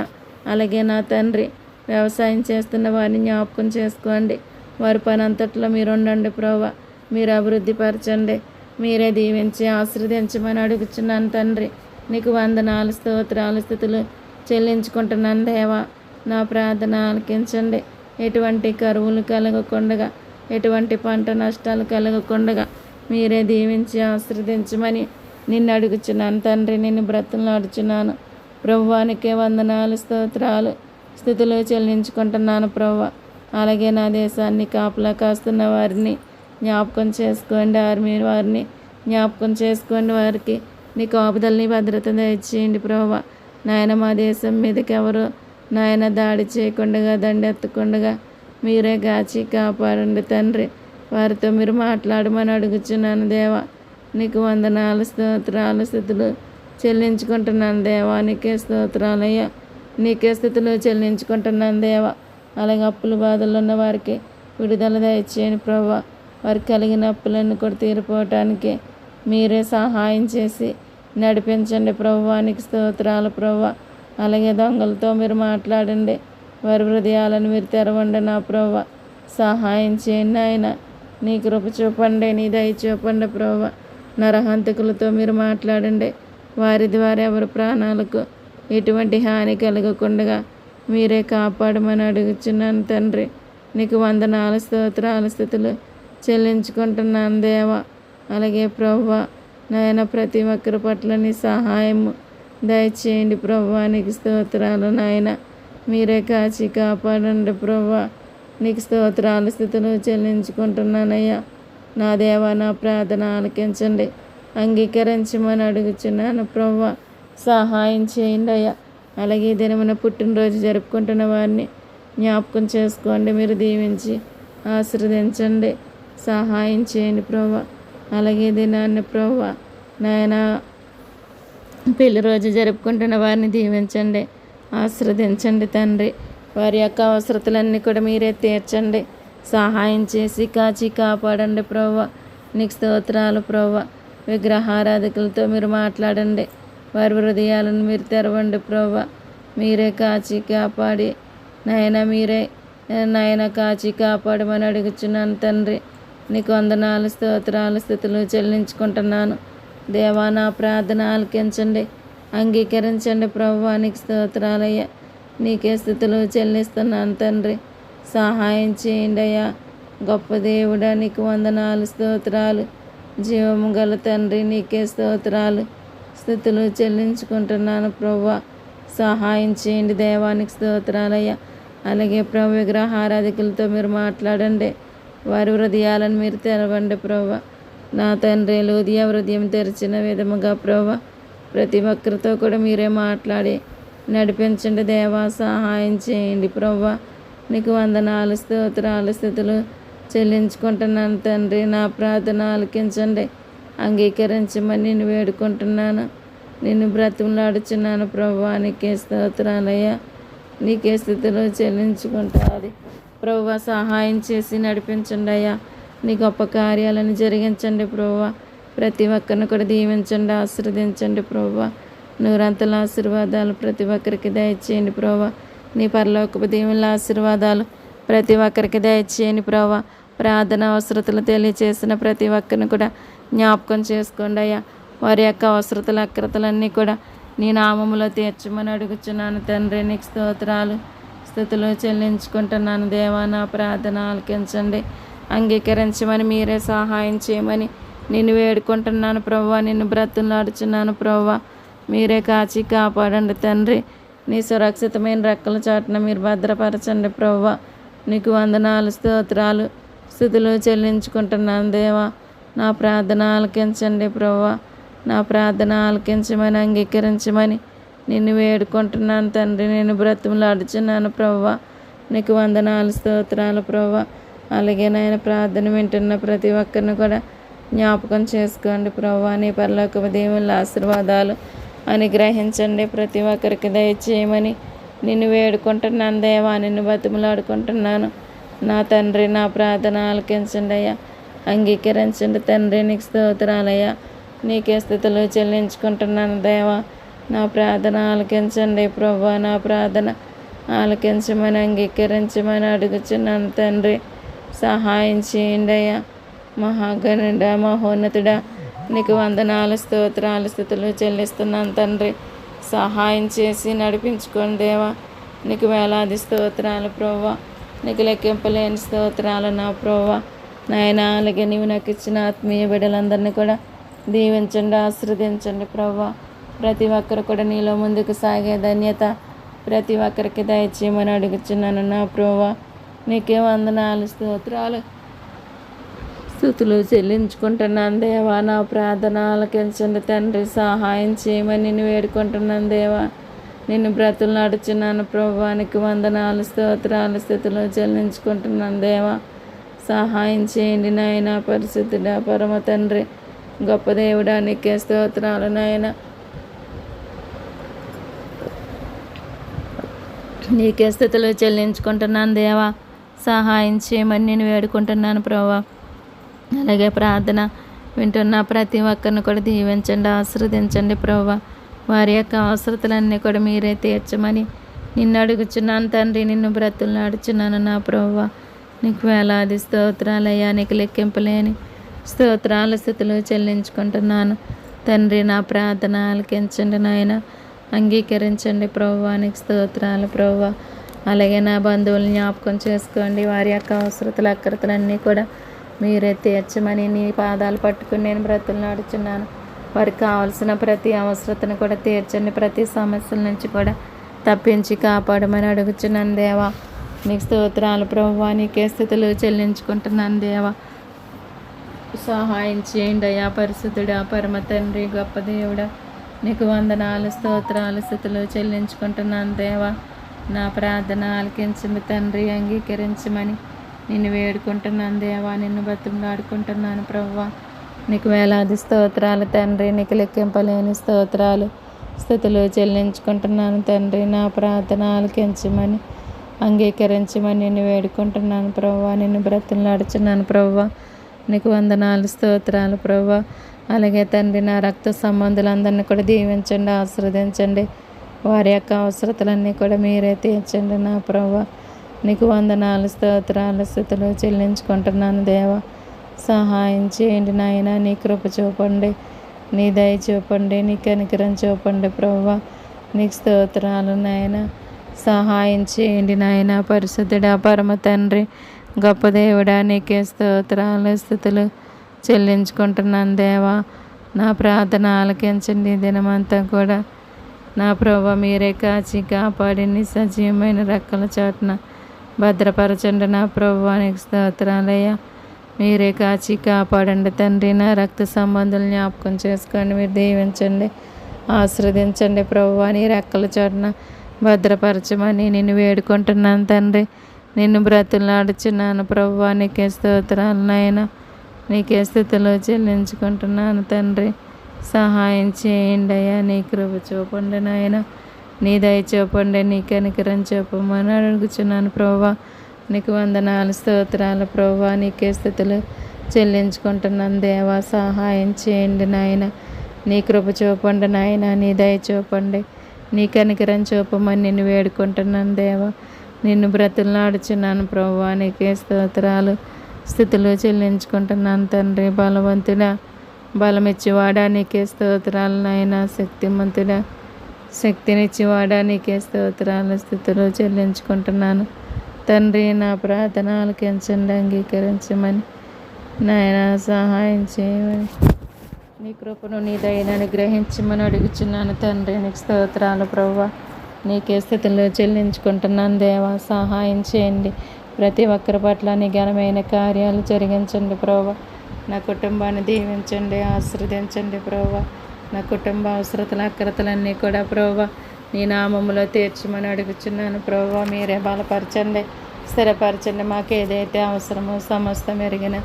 అలాగే నా తండ్రి వ్యవసాయం చేస్తున్న వారిని జ్ఞాపకం చేసుకోండి. వారి పని అంతట్లో మీరు ఉండండి ప్రభువా. మీరు అభివృద్ధి పరచండి. మీరే దీవించి ఆశీర్వదించమని అడుగుచున్నాను తండ్రి. నీకు వందనాలు, స్తోత్రాలు, స్థుతులు చెల్లించుకుంటున్నాను దేవా. నా ప్రార్థన ఆలకించండి. ఎటువంటి కరువులు కలగకుండా, ఎటువంటి పంట నష్టాలు కలగకుండా మీరే దీవించి ఆశీర్వదించమని నిన్ను అడుగుచున్నాను తండ్రి. నిన్ను బ్రతులాడుచున్నాను ప్రభువానికే వందనాలు, స్తోత్రాలు, స్థుతులు చెల్లించుకుంటున్నాను ప్రభువా. అలాగే నా దేశాన్ని కాపలా కాస్తున్న వారిని జ్ఞాపకం చేసుకోండి. ఆర్మీ వారిని జ్ఞాపకం చేసుకోండి. వారికి నీ కాపుదలని భద్రత దయచేయండి ప్రభువా నాయన. మా దేశం మీదకి ఎవరు నాయన దాడి చేయకుండా, దండెత్తకుండా మీరే గాచి కాపాడండి తండ్రి. వారితో మీరు మాట్లాడమని అడుగుచున్నాను దేవా. నీకు వందనాలు, స్తోత్రాలు, స్థుతులు చెల్లించుకుంటున్నాను దేవా. నీకే స్తోత్రాలయ్యా. నీకే స్థుతులు చెల్లించుకుంటున్నాను దేవా. అలాగే అప్పుల బాధలు ఉన్న వారికి విడుదల దయచేయండి ప్రభువా. వారికి కలిగిన అప్పులన్నీ కూడా తీరిపోవటానికి మీరే సహాయం చేసి నడిపించండి ప్రభువా. నీకు స్తోత్రాలు ప్రభువా. అలాగే దొంగలతో మీరు మాట్లాడండి. వారి హృదయాలను మీరు తెరవండి నా ప్రభువా. సహాయం చేయండి ఆయన. నీ కృప చూపండి, నీ దయ చూపండి ప్రభువా. నరహంతకులతో మీరు మాట్లాడండి. వారి ద్వారా ఎవరి ప్రాణాలకు ఎటువంటి హాని కలగకుండా మీరే కాపాడమని అడుగుచున్నాను తండ్రి. నీకు వందనాలు, స్తోత్రాలు, స్థుతులు చెల్లించుకుంటున్నాను దేవా. అలాగే ప్రభువా నాయన ప్రతి ఒక్కరి పట్ల నీ సహాయము దయచేయండి ప్రభువా. నీకు స్తోత్రాలు నాయన. మీరే కాచి కాపాడండి ప్రభువా. నీకు స్తోత్రాలు, స్థుతులు చెల్లించుకుంటున్నానయ్యా. నా దేవా నా ప్రార్థన ఆలకించండి, అంగీకరించమని అడుగుచున్నాను ప్రభువా. సహాయం చేయండి అయ్యా. అలాగే దినమున పుట్టినరోజు జరుపుకుంటున్న వారిని జ్ఞాపకం చేసుకోండి. మీరు దీవించి ఆశీర్వదించండి, సహాయం చేయండి ప్రభువా. అలాగే దినాన్ని ప్రభువా నాయన పెళ్లి రోజు జరుపుకుంటున్న వారిని దీవించండి, ఆశీర్వదించండి తండ్రి. వారి యొక్క అవసరతలన్నీ కూడా మీరే తీర్చండి. సహాయం చేసి కాచి కాపాడండి ప్రభువా. నీకు స్తోత్రాలు ప్రభువా. విగ్రహారాధకులతో మీరు మాట్లాడండి. వారి హృదయాలను మీరు తెరవండి ప్రభువా. మీరే కాచి కాపాడి మీరే నాయన కాచి కాపాడమని అడుగుచున్నాను తండ్రి. నీకు వందనాలు, స్తోత్రాలు, స్థుతులు చెల్లించుకుంటున్నాను దేవా నా ప్రార్థన ఆలకించండి, అంగీకరించండి ప్రభువా. నీకు స్తోత్రాలయ్యా. నీకే స్థుతులు చెల్లిస్తున్నాను తండ్రి. సహాయం చేయండి అయ్యా. గొప్ప దేవుడా నీకు వందనాలు, స్తోత్రాలు. జీవము గల తండ్రి నీకే స్తోత్రాలు, స్థుతులు చెల్లించుకుంటున్నాను ప్రభువా. సహాయం చేయండి దేవానికి స్తోత్రాలయ్యా. అలాగే ప్రభు విగ్రహారాధికులతో మీరు మాట్లాడండి, వారి హృదయాలను మీరు తెరవండి ప్రభువా. నా తండ్రి లూదియా హృదయం తెరిచిన విధముగా ప్రభువా ప్రతి ఒక్కరితో కూడా మీరే మాట్లాడి నడిపించండి దేవా. సహాయం చేయండి ప్రభువా. నీకు వందనాలు, స్తోత్రాలు, స్థుతులు చెల్లించుకుంటున్నాను తండ్రి. నా ప్రార్థన ఆలకించండి, అంగీకరించమని నేను వేడుకుంటున్నాను, నిన్ను బ్రతిమలాడుచున్నాను ప్రభువా. నీకే స్తోత్రాలయ్యా. నీకే స్థితిలో చెల్లించుకుంటుంది ప్రభువా. సహాయం చేసి నడిపించండి అయ్యా. నీ గొప్ప కార్యాలను జరిగించండి ప్రభువా. ప్రతి ఒక్కరిని కూడా దీవించండి, ఆశీర్వదించండి ప్రభువా. నూరంతల ఆశీర్వాదాలు ప్రతి ఒక్కరికి దయచేయండి ప్రభువా. నీ పరలోకపు దీవెనల ఆశీర్వాదాలు ప్రతి ఒక్కరికి దయచేయండి ప్రభువా. ప్రార్థన అవసరతలు తెలియచేసిన ప్రతి ఒక్కరిని కూడా జ్ఞాపకం చేసుకోండి అయ్యా. వారి యొక్క అవసరతలు అక్రతలన్నీ కూడా నీ నామములో తీర్చమని అడుగుచున్నాను తండ్రి. నీకు స్తోత్రాలు, స్థుతులు చెల్లించుకుంటున్నాను దేవా. నా ప్రార్థన ఆలకించండి, అంగీకరించమని మీరే సహాయం చేయమని నిన్ను వేడుకుంటున్నాను ప్రభువా. నిన్ను బ్రతులాడుచున్నాను ప్రభువా. మీరే కాచి కాపాడండి తండ్రి. నీ సురక్షితమైన రెక్కల చాటున మీరు భద్రపరచండి ప్రభువా. నీకు వందనాలు, స్తోత్రాలు, స్థుతులు చెల్లించుకుంటున్నాను దేవా. నా ప్రార్థన ఆలకించండి ప్రభువా. నా ప్రార్థన ఆలకించమని అంగీకరించమని నిన్ను వేడుకుంటున్నాను తండ్రి. నేను బ్రతుములాడుచున్నాను ప్రభువా. నీకు వందనాలు, స్తోత్రాలు ప్రభువా. అలాగే నాయన ప్రార్థన వింటున్న ప్రతి ఒక్కరిని కూడా జ్ఞాపకం చేసుకోండి ప్రభువా. నీ పరలోకపు దేవుళ్ళ ఆశీర్వాదాలు అనుగ్రహించండి, ప్రతి ఒక్కరికి దయచేయమని నిన్ను వేడుకుంటున్నాను దేవా. నిన్ను బతిమలాడుకుంటున్నాను నా తండ్రి. నా ప్రార్థన ఆలకించండి అయ్యా, అంగీకరించండి తండ్రి. నీకు స్తోత్రాలయ్యా. నీకే స్థితులు చెల్లించుకుంటున్నాను దేవా. నా ప్రార్థన ఆలకించండి ప్రభువా. నా ప్రార్థన ఆలకించమని అంగీకరించమని అడుగుచున్నాను తండ్రి. సహాయం చేయండి అయ్యా. మహాగణుడా, మహోన్నతుడా, నీకు వందనాలు, స్తోత్రాలు, స్థుతులు చెల్లిస్తున్నాను తండ్రి. సహాయం చేసి నడిపించుకోండి దేవా. నీకు వేలాది స్తోత్రాలు ప్రభువా. నీకు లెక్కింపలేని స్తోత్రాలు నా ప్రభువా. నాయన అలాగే నీవు నాకు ఇచ్చిన ఆత్మీయ బిడ్డలందరినీ కూడా దీవించండి, ఆశీర్వదించండి ప్రభువా. ప్రతి ఒక్కరు కూడా నీలో ముందుకు సాగే ధన్యత ప్రతి ఒక్కరికి దయచేయమని అడుగుచున్నాను నా ప్రభువా. నీకే వందనాలు, స్తోత్రాలు, స్తుతులు చెల్లించుకుంటున్నాను దేవా. నా ప్రార్థన ఆలకించండి తండ్రి. సహాయం చేయమని నిన్ను వేడుకుంటున్నాను దేవా. నిన్ను బ్రతులాడుచున్నాను ప్రభువా. నీకు వందనాలు, స్తోత్రాలు, స్థుతులు చెల్లించుకుంటున్నాను దేవా. సహాయం చేయండి నాయన. పరిశుద్ధుడా, పరమ తండ్రి, గొప్ప దేవుడా, నీకే స్తోత్రాలు నాయన. నీకే స్థుతులు చెల్లించుకుంటున్నాను దేవా. సహాయం చేయమని నేను వేడుకుంటున్నాను ప్రభువా. అలాగే ప్రార్థన వింటున్న ప్రతి ఒక్కరిని కూడా దీవించండి, ఆశీర్వదించండి ప్రభువా. వారి యొక్క అవసరతలన్నీ కూడా మీరే తీర్చమని నిన్ను అడుగుచున్నాను తండ్రి. నిన్ను బ్రతులాడుచున్నాను నా ప్రభువా. నీకు వేలాది స్తోత్రాలయ్యా. నీకు లెక్కింపలేని స్తోత్రాల స్థుతులు చెల్లించుకుంటున్నాను తండ్రి. నా ప్రార్థన ఆలకించండి నాయన, అంగీకరించండి ప్రభువా. నీకు స్తోత్రాలు ప్రభువా. అలాగే నా బంధువులను జ్ఞాపకం చేసుకోండి. వారి యొక్క అవసరతలు అక్రతలన్నీ కూడా మీరే తీర్చమని నీ పాదాలు పట్టుకుని నేను బ్రతులాడుచున్నాను. వారికి కావాల్సిన ప్రతి అవసరతను కూడా తీర్చండి. ప్రతి సమస్యల నుంచి కూడా తప్పించి కాపాడమని అడుగుచున్నాను దేవా. నీకు స్తోత్రాలు ప్రభువా. నీకే స్థితులు చెల్లించుకుంటున్నాను దేవా. సహాయం చేయండి అయ్యా. పరిశుద్ధుడా, పరమ తండ్రి, గొప్ప దేవుడా, నీకు వందనాలు, స్తోత్రాలు, స్థుతులు చెల్లించుకుంటున్నాను దేవా. నా ప్రార్థన ఆలకించండి తండ్రి. అంగీకరించమని నిన్ను వేడుకుంటున్నాను దేవా. నిన్ను బతిమలాడుకుంటున్నాను ప్రభువా. నీకు వేలాది స్తోత్రాలు తండ్రి. నీకు లెక్కింపలేని స్తోత్రాలు, స్థుతులు చెల్లించుకుంటున్నాను తండ్రి. నా ప్రార్థన ఆలకించమని అంగీకరించమని నిన్ను వేడుకుంటున్నాను ప్రభువా. నిన్ను బ్రతిమలాడుచున్నాను ప్రభువా. నీకు వందనాలు, స్తోత్రాలు ప్రభువా. అలాగే తండ్రి నా రక్త సంబంధులందరినీ కూడా దీవించండి, ఆశీర్వదించండి. వారి యొక్క అవసరతలన్నీ కూడా మీరే తీర్చండి నా ప్రభువా. నీకు వందనాలు, స్తోత్రాలు, స్థుతులు చెల్లించుకుంటున్నాను దేవా. సహాయం చేయండి నాయన. నీ కృప చూపండి. నీ దయ చూపండి, నీ కనికరం చూపండి ప్రభువా. నీకు స్తోత్రాలు నాయన. సహాయం చేయండి నాయన. పరిశుద్ధుడా, పరమ తండ్రి, గొప్ప దేవుడా, నీకే స్తోత్రాలు స్తుతులు చెల్లించుకుంటున్నాను దేవా. నా ప్రార్థన ఆలకించండి. దినమంతా కూడా నా ప్రభువా మీరే కాచి కాపాడి నీ సజీవమైన రెక్కల చాటున భద్రపరచండి నా ప్రభువా. నీకు స్తోత్రాలయ్యా. మీరే కాచి కాపాడండి తండ్రి. నా రక్త సంబంధాలు జ్ఞాపకం చేసుకోండి. మీరు దీవించండి, ఆశీర్వదించండి ప్రభువా. నీ రెక్కల చాటున భద్రపరచమని నిన్ను వేడుకుంటున్నాను తండ్రి. నిన్ను బ్రతులాడుచున్నాను ప్రభువా. నీకే స్తోత్రాలు నాయన. నీకే స్థితిలో చెల్లించుకుంటున్నాను తండ్రి. సహాయం చేయండి అయ్యా. నీ కృప చూపండి నాయన. నీ దయ చూపండి, నీ కనికరం చూపమని అడుగుచున్నాను ప్రభువా. నీకు వందనాలు స్తోత్రాలు ప్రభువా. నీకే స్థితులు చెల్లించుకుంటున్నాను దేవా. సహాయం చేయండి నాయన. నీ కృప చూపండి నాయన. నీ దయ చూపండి, నీ కనికరం చూపమని నిన్ను వేడుకుంటున్నాను దేవా. నిన్ను బ్రతులాడుచున్నాను ప్రభువా. నీకే స్తోత్రాలు స్థితిలో చెల్లించుకుంటున్నాను తండ్రి. బలవంతుడా, బలమిచ్చివాడా, నీకే స్తోత్రాలు నాయన. శక్తిమంతుడా, శక్తినిచ్చివాడా, నీకే స్తోత్రాలు స్థితిలో చెల్లించుకుంటున్నాను తండ్రి. నా ప్రార్థన ఆలకించండి, అంగీకరించమని నాయన సహాయం చేయమని నీ కృపను నీ దయను అనుగ్రహించమని అడుగుచున్నాను తండ్రి. నీకు స్తోత్రాలు ప్రభువా. నీకే స్థితిలో చెల్లించుకుంటున్నాను దేవా. సహాయం చేయండి. ప్రతి ఒక్కరి పట్ల నీ ఘనమైన కార్యాలు జరిగించండి ప్రభువా. నా కుటుంబాన్ని దీవించండి, ఆశీర్వదించండి ప్రభువా. నా కుటుంబ అవసరతలు అక్రతలన్నీ కూడా ప్రభువా నీ నామములో తీర్చమని అడుగుచున్నాను ప్రభువా. మీరే బలపరచండి, స్థిరపరచండి. మాకు ఏదైతే అవసరమో సమస్తం ఎరిగిన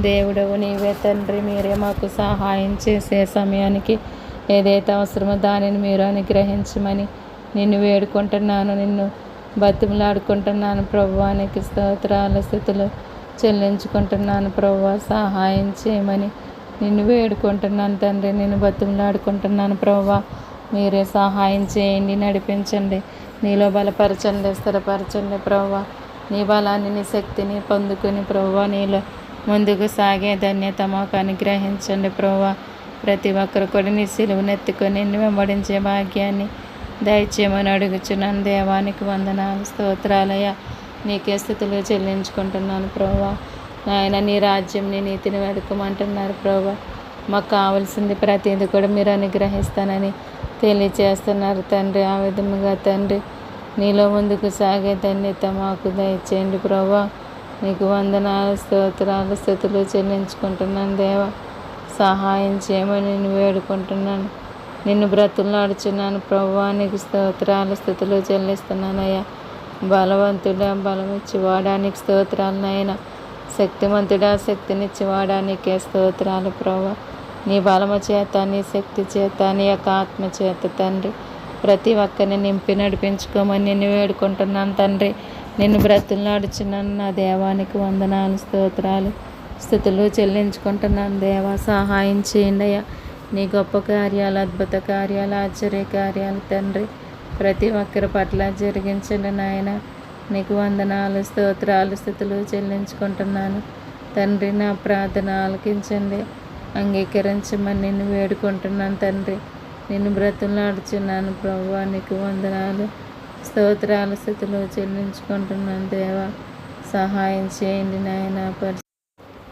దేవుడవు నీవే తండ్రి. మీరే మాకు సహాయం చేసే సమయానికి ఏదైతే అవసరమో దానిని మీరు అనుగ్రహించమని నిన్ను వేడుకుంటున్నాను, నిన్ను బతిమలాడుకుంటున్నాను ప్రభువా. నీకు స్తోత్రాల స్థితులు చెల్లించుకుంటున్నాను ప్రభువా. సహాయం చేయమని నిన్ను వేడుకుంటున్నాను తండ్రి. నిన్ను బతిమలాడుకుంటున్నాను ప్రభువా. మీరే సహాయం చేయండి, నడిపించండి, నీలో బలపరచండి, స్థిరపరచండి ప్రభువా. నీ బలాన్ని, నీ శక్తిని పొందుకుని ప్రభువా నీలో ముందుకు సాగే ధన్యత మాకు అనుగ్రహించండి ప్రభువా. ప్రతి ఒక్కరు కూడా నీ సిలువనెత్తుకొని నిన్ను వెంబడించే భాగ్యాన్ని దయచేయమని అడుగుచున్నాను దేవానికి వందనాలు స్తోత్రాలయ్యా. నీకే స్థితిలో చెల్లించుకుంటున్నాను ప్రభువా. నాయన నీ రాజ్యం, నీ నీతిని వెతుకమంటున్నారు ప్రభువా. మాకు కావాల్సింది ప్రతిదీ కూడా మీరు అనుగ్రహిస్తానని తెలియచేస్తున్నారు తండ్రి. ఆ విధముగా తండ్రి నీలో ముందుకు సాగే ధన్యత మాకు దయచేయండి ప్రభువా. నీకు వందనాలు స్తోత్రాలు స్థుతులు చెల్లించుకుంటున్నాను దేవా. సహాయం చేయమని నిన్ను వేడుకుంటున్నాను, నిన్ను బ్రతులాడుచున్నాను ప్రభువా. నీకు స్తోత్రాలు స్థుతులు చెల్లిస్తున్నానయ్యా. బలవంతుడా, బలమిచ్చివాడా, నీకు స్తోత్రాలు నాయన. శక్తిమంతుడా, శక్తినిచ్చివాడా, నీకే స్తోత్రాలు ప్రభువా. నీ బలము చేత, నీ శక్తి చేత, నీ యొక్క ఆత్మ చేత తండ్రి ప్రతి ఒక్కరిని నింపి నడిపించుకోమని నిన్ను వేడుకుంటున్నాను తండ్రి. నిన్ను బ్రతులాడుచున్నాను నా దేవానికి వందనాలు స్తోత్రాలు స్థుతులు చెల్లించుకుంటున్నాను దేవా. సహాయం చేయండి అయ్యా. నీ గొప్ప కార్యాలు, అద్భుత కార్యాలు, ఆశ్చర్య కార్యాలు తండ్రి ప్రతి ఒక్కరి పట్ల జరిగించండి నాయన. నీకు వందనాలు స్తోత్రాలు స్థుతులు చెల్లించుకుంటున్నాను తండ్రి. నా ప్రార్థన ఆలకించండి, అంగీకరించమని నిన్ను వేడుకుంటున్నాను తండ్రి. నిన్ను బ్రతులాడుచున్నాను ప్రభువా. నీకు వందనాలు స్తోత్రాలు స్థుతులు చెల్లించుకుంటున్నాను దేవా. సహాయం చేయండి నాయన.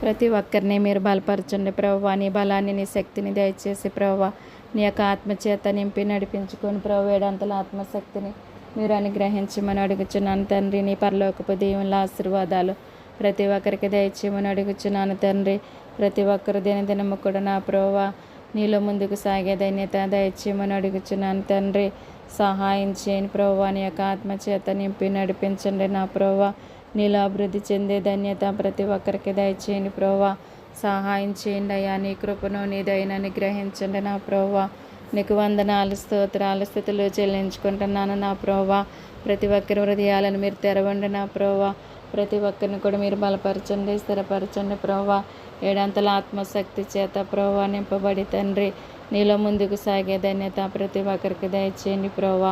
ప్రతి ఒక్కరిని మీరు బలపరచండి ప్రభువా. నీ బలాన్ని, నీ శక్తిని దయచేసి ప్రభువా నీ యొక్క ఆత్మచేత నింపి నడిపించుకొని ప్రభు ఏడంతల ఆత్మశక్తిని మీరు అనుగ్రహించమని అడుగుచున్నాను తండ్రి. నీ పరలోకపు దీవెనల ఆశీర్వాదాలు ప్రతి ఒక్కరికి దయచేయమని అడుగుచున్నాను తండ్రి. ప్రతి ఒక్కరు దినదినము కూడా నా ప్రభువా నీలో ముందుకు సాగే ధన్యత దయచేయమని అడుగుచున్నాను తండ్రి. సహాయం చేయని ప్రభువా నీ యొక్క ఆత్మచేత నింపి నడిపించండి నా ప్రభువా. నీలో అభివృద్ధి చెందే ధన్యత ప్రతి ఒక్కరికి దయచేయండి ప్రభువా. సహాయం చేయండి అయ్యా. నీ కృపను, నీ దయను అనుగ్రహించండి నా ప్రభువా. నీకు వందనాలు స్తోత్రాలు స్థుతులు చెల్లించుకుంటున్నాను నా ప్రభువా. ప్రతి ఒక్కరి హృదయాలను మీరు తెరవండి నా ప్రభువా. ప్రతి ఒక్కరిని కూడా మీరు బలపరచండి, స్థిరపరచండి ప్రభువా. ఏడంతల ఆత్మశక్తి చేత ప్రభువా నింపబడి తండ్రి నీలో ముందుకు సాగే ధన్యత ప్రతి ఒక్కరికి దయచేయండి ప్రభువా.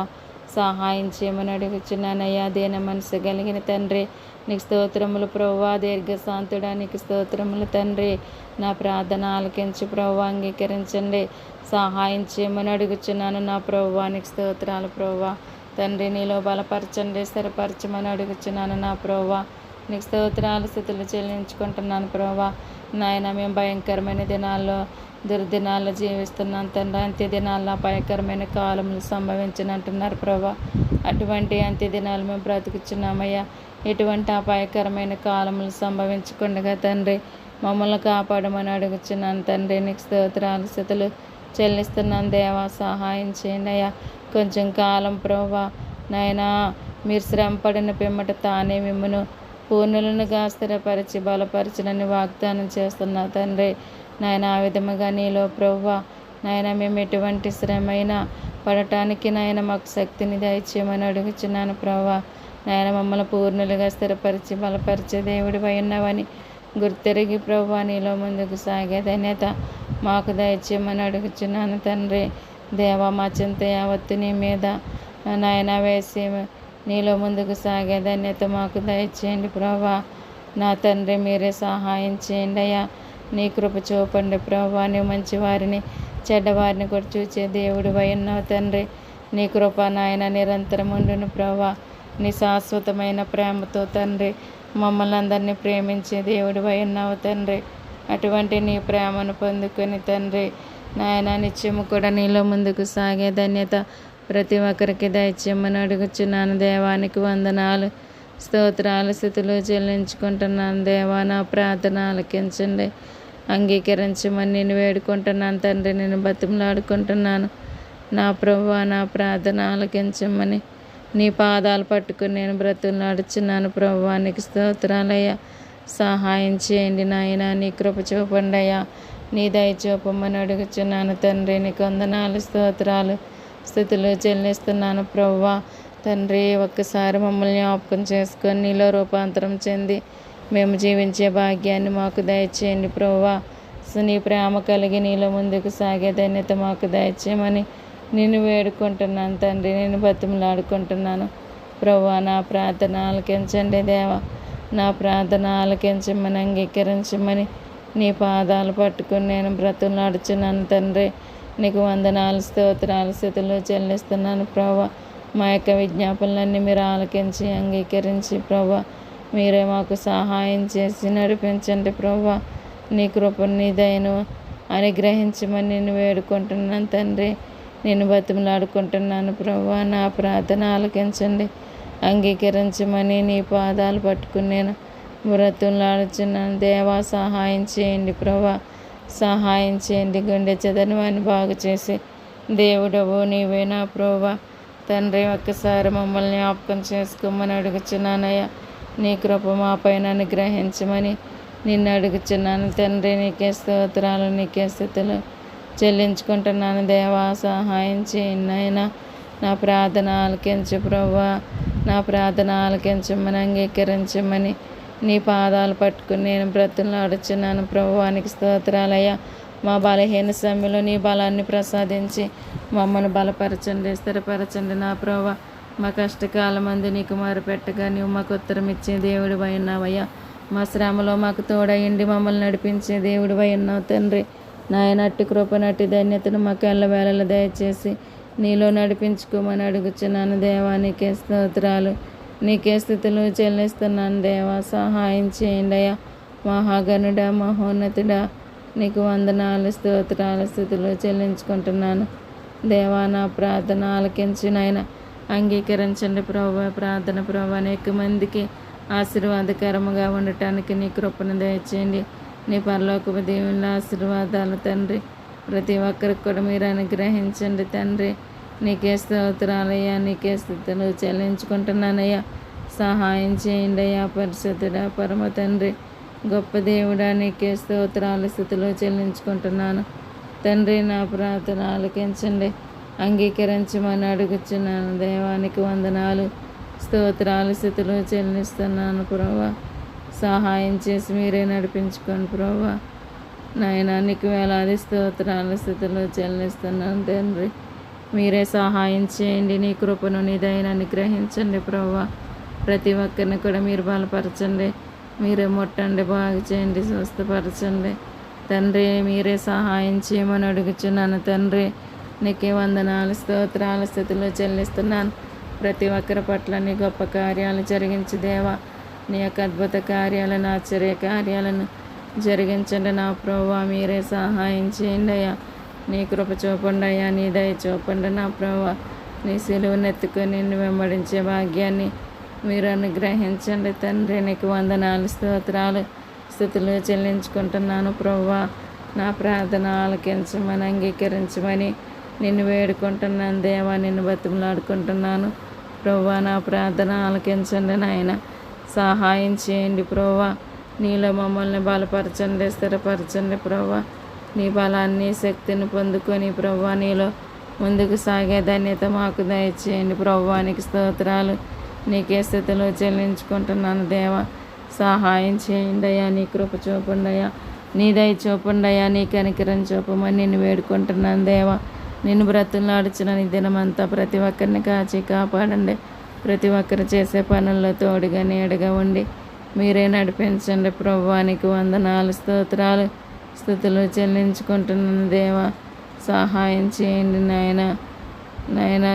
సహాయం చేయమని అడుగుచున్నానయ్యా. దీన మనసు కలిగిన తండ్రి నీకు స్తోత్రములు ప్రభువా. దీర్ఘశాంతుడా నీకు స్తోత్రములు తండ్రి. నా ప్రార్థన ఆలకించి ప్రభువా అంగీకరించండి, సహాయం చేయమని అడుగుచున్నాను నా ప్రభువా. నీకు స్తోత్రాలు ప్రభువా. తండ్రి నీలో బలపరచండి, స్థిరపరచమని అడుగుచున్నాను నా ప్రభువా. నీకు స్తోత్రాలు స్థితులు చెల్లించుకుంటున్నాను ప్రభువా. నాయన మేము భయంకరమైన దినాల్లో దుర్దినాల్లో జీవిస్తున్నాను తండ్రి. అంత్య దినాల్లో అపాయకరమైన కాలములు సంభవించనంటున్నారు ప్రభా. అటువంటి అంత్య దినాలు మేము బ్రతుకుచున్నామయ్యా. ఎటువంటి అపాయకరమైన కాలములు సంభవించకుండా తండ్రి మమ్మల్ని కాపాడమని అడుగుచున్నాను తండ్రి. నీకు స్తోత్రాలు స్థితులు చెల్లిస్తున్నాను దేవా. సహాయం చేయండి అయ్యా. కొంచెం కాలం ప్రభా నాయనా మీరు శ్రమపడిన పిమ్మట తానే మిమ్మను పూర్ణులనుగా స్థిరపరిచి బలపరచునని వాగ్దానం చేస్తున్నా తండ్రి. నాయన ఆ విధముగా నీలో ప్రభువా నాయన మేము ఎటువంటి శ్రమైనా పడటానికి నాయన మాకు శక్తిని దయచేయమని అడుగుచున్నాను ప్రభువా. నాయన మమ్మల్ని పూర్ణులుగా స్థిరపరిచి బలపరిచే దేవుడివై ఉన్నావని గుర్తెరిగి ప్రభువా నీలో ముందుకు సాగే ధన్యత మాకు దయచేయమని అడుగుచున్నాను తండ్రి. దేవా మా చింత యావత్తు నీ మీద నాయన వేసి నీలో ముందుకు సాగే ధన్యత మాకు దయచేయండి ప్రభువా. నా తండ్రి మీరే సహాయం చేయండి అయ్యా. నీ కృప చూపండి ప్రభువా. నీవు మంచి వారిని చెడ్డవారిని కూడా చూచే దేవుడు ఉన్నావు తండ్రి. నీ కృప నాయన నిరంతరం ఉండును ప్రభువా. నీ శాశ్వతమైన ప్రేమతో తండ్రి మమ్మల్ని అందరినీ ప్రేమించే దేవుడు ఉన్నావు తండ్రి. అటువంటి నీ ప్రేమను పొందుకొని తండ్రి నాయన నిత్యము కూడా నీలో ముందుకు సాగే ధన్యత ప్రతి ఒక్కరికి దయచేయమని అడుగుచున్నాను. దేవానికి వందనాలు, స్తోత్రాలు, స్థుతులు చెల్లించుకుంటున్నాను దేవా. నా ప్రార్థన ఆలకించండి, అంగీకరించమని నేను వేడుకుంటున్నాను తండ్రి. నేను బతిమలాడుకుంటున్నాను నా ప్రభువా. నా ప్రార్థన ఆలకించమని నీ పాదాలు పట్టుకుని నేను బ్రతులాడుచున్నాను ప్రభువా. నీకు స్తోత్రాలయ్యా. సహాయం చేయండి నాయన. నీ కృప చూపండి అయ్యా. నీ దయ చూపమని అడుగుచున్నాను తండ్రి. నీకు వందనాలు, స్తోత్రాలు, స్థుతులు చెల్లిస్తున్నాను ప్రభువా. తండ్రి ఒక్కసారి మమ్మల్ని జ్ఞాపకం చేసుకొని నీలో రూపాంతరం చెంది మేము జీవించే భాగ్యాన్ని మాకు దయచేయండి ప్రభువా. నీ ప్రేమ కలిగి నీలో ముందుకు సాగే ధన్యత మాకు దయచేయమని నేను వేడుకుంటున్నాను తండ్రి. నేను బతిమలాడుకుంటున్నాను ప్రభువా. నా ప్రార్థన ఆలకించండి దేవా. నా ప్రార్థన ఆలకించమని అంగీకరించమని నీ పాదాలు పట్టుకుని నేను బ్రతులాడుచున్నాను తండ్రి. నీకు వందనాలు, స్తోత్రాలు, స్థుతులు చెల్లిస్తున్నాను ప్రభువా. మా యొక్క విజ్ఞాపనలన్నీ మీరు ఆలకించి అంగీకరించి ప్రభువా మీరే మాకు సహాయం చేసి నడిపించండి ప్రభువా. నీ కృపను నీ దయను అనుగ్రహించమని నేను వేడుకుంటున్నాను తండ్రి. నేను బతిమలాడుకుంటున్నాను ప్రభువా. నా ప్రార్థన ఆలకించండి, అంగీకరించమని నీ పాదాలు పట్టుకుని నేను బ్రతులాడుచున్నాను దేవా. సహాయం చేయండి ప్రభువా. సహాయం చేయండి. గుండె చెదరని బాగు చేసి దేవుడవు నీవే నా ప్రభువా. తండ్రి ఒక్కసారి మమ్మల్ని జ్ఞాపకం చేసుకోమని అడుగుచున్నానయ్యా. నీ కృప మా పైన అనుగ్రహించమని నిన్ను అడుగుచున్నాను తండ్రి. నీకే స్తోత్రాలు, నీకే స్థుతులు చెల్లించుకుంటున్నాను దేవా. సహాయం చేయండి నాయన. నా ప్రార్థన ఆలకించు ప్రభువా. నా ప్రార్థన ఆలకించమని అంగీకరించమని నీ పాదాలు పట్టుకుని నేను బ్రతులాడుచున్నాను ప్రభువానికి స్తోత్రాలయ్యా. మా బలహీన సమయంలో నీ బలాన్ని ప్రసాదించి మమ్మల్ని బలపరచండి, స్థిరపరచండి నా ప్రభువా. మా కష్టకాలం మంది నీకు మొరపెట్టగా నీవు మాకు ఉత్తరం ఇచ్చే దేవుడు ఉన్నావయ్యా. మా శ్రమలో మాకు తోడయండి మమ్మల్ని నడిపించే దేవుడు ఉన్నావు తండ్రి. నాయన అట్టి కృప నట్టి ధన్యతను మాకు ఎల్లవేళలా దయచేసి నీలో నడిపించుకోమని అడుగుచున్నాను దేవా. నీకే స్తోత్రాలు, నీకే స్థుతులు చెల్లిస్తున్నాను దేవా. సహాయం చేయండి అయ్యా. మహాగణుడా, మహోన్నతుడా, నీకు వందనాలు, స్తోత్రాలు, స్థుతులు చెల్లించుకుంటున్నాను దేవా. నా ప్రార్థన ఆలకించి నాయన అంగీకరించండి ప్రభువా. ప్రార్థన ప్రభువా అనేక మందికి ఆశీర్వాదకరముగా ఉండటానికి నీ కృపను దయచేయండి. నీ పరలోకపు దేవుళ్ళ ఆశీర్వాదాలు తండ్రి ప్రతి ఒక్కరికి కూడా మీరు అనుగ్రహించండి తండ్రి. నీకే స్తోత్రాలయ్యా, నీకే స్తుతులు చెల్లించుకుంటున్నానయ్యా. సహాయం చేయండి అయ్యా. పరిశుద్ధుడా, పరమ తండ్రి, గొప్ప దేవుడా, నీకే స్తోత్రాలు, స్థుతులు చెల్లించుకుంటున్నాను తండ్రి. నా ప్రార్థన ఆలకించండి, అంగీకరించమని అడుగుచున్నాను దేవానికి వందనాలు, స్తోత్రాలు, స్థుతులు చెల్లిస్తున్నాను ప్రభువా. సహాయం చేసి మీరే నడిపించుకోండి ప్రభువా. నాయన నీకు వేలాది స్తోత్రాలు, స్థుతులు చెల్లిస్తున్నాను తండ్రి. మీరే సహాయం చేయండి. నీ కృపను నీ దయను అనుగ్రహించండి ప్రభువా. ప్రతి ఒక్కరిని కూడా మీరు బలపరచండి, మీరే ముట్టండి, బాగు చేయండి, స్వస్థపరచండి తండ్రి. మీరే సహాయం చేయమని అడుగుచున్నాను తండ్రి. నీకే వందనాలు, స్తోత్రాల స్థితిలో చెల్లిస్తున్నాను. ప్రతి ఒక్కరి పట్ల నీ గొప్ప కార్యాలు జరిగించి దేవా, నీ యొక్క అద్భుత కార్యాలను, ఆశ్చర్య కార్యాలను జరిగించండి నా ప్రభువా. మీరే సహాయం చేయండి అయ్యా. నీ కృప చూపండి అయ్యా, నీ దయ చూపండి నా ప్రభువా. నీ సిలువను ఎత్తుకొని నిన్ను వెంబడించే భాగ్యాన్ని మీరు అనుగ్రహించండి తండ్రి. నీకు వందనాలు, స్తోత్రాలు స్థుతులు చెల్లించుకుంటున్నాను ప్రభువా. నా ప్రార్థన ఆలకించమని, అంగీకరించమని నిన్ను వేడుకుంటున్నాను దేవా. నిన్ను బతిమలాడుకుంటున్నాను ప్రభువా. నా ప్రార్థన ఆలకించండి నాయన, సహాయం చేయండి ప్రభువా. నీలో మమ్మల్ని బలపరచండి, స్థిరపరచండి ప్రభువా. నీ బలాన్ని, శక్తిని పొందుకొని ప్రభువా నీలో ముందుకు సాగే ధన్యత మాకు దయచేయండి ప్రభువానికి స్తోత్రాలు. నీకే స్థితిలో చెల్లించుకుంటున్నాను దేవా. సహాయం చేయండి అయ్యా, నీ కృప చూపండి అయ్యా, నీ దయ చూపండి అయ్యా, నీ కనికరం చూపమని నిన్ను వేడుకుంటున్నాను దేవా. నిన్ను బ్రతులాడుచిన నీ దినమంతా ప్రతి ఒక్కరిని కాచి కాపాడండి. ప్రతి ఒక్కరు చేసే పనుల్లో తోడుగా నీడగా ఉండి మీరే నడిపించండి ప్రభువానికి వందనాలు, స్తోత్రాలు స్థుతులు చెల్లించుకుంటున్నాను దేవా. సహాయం చేయండి నాయన.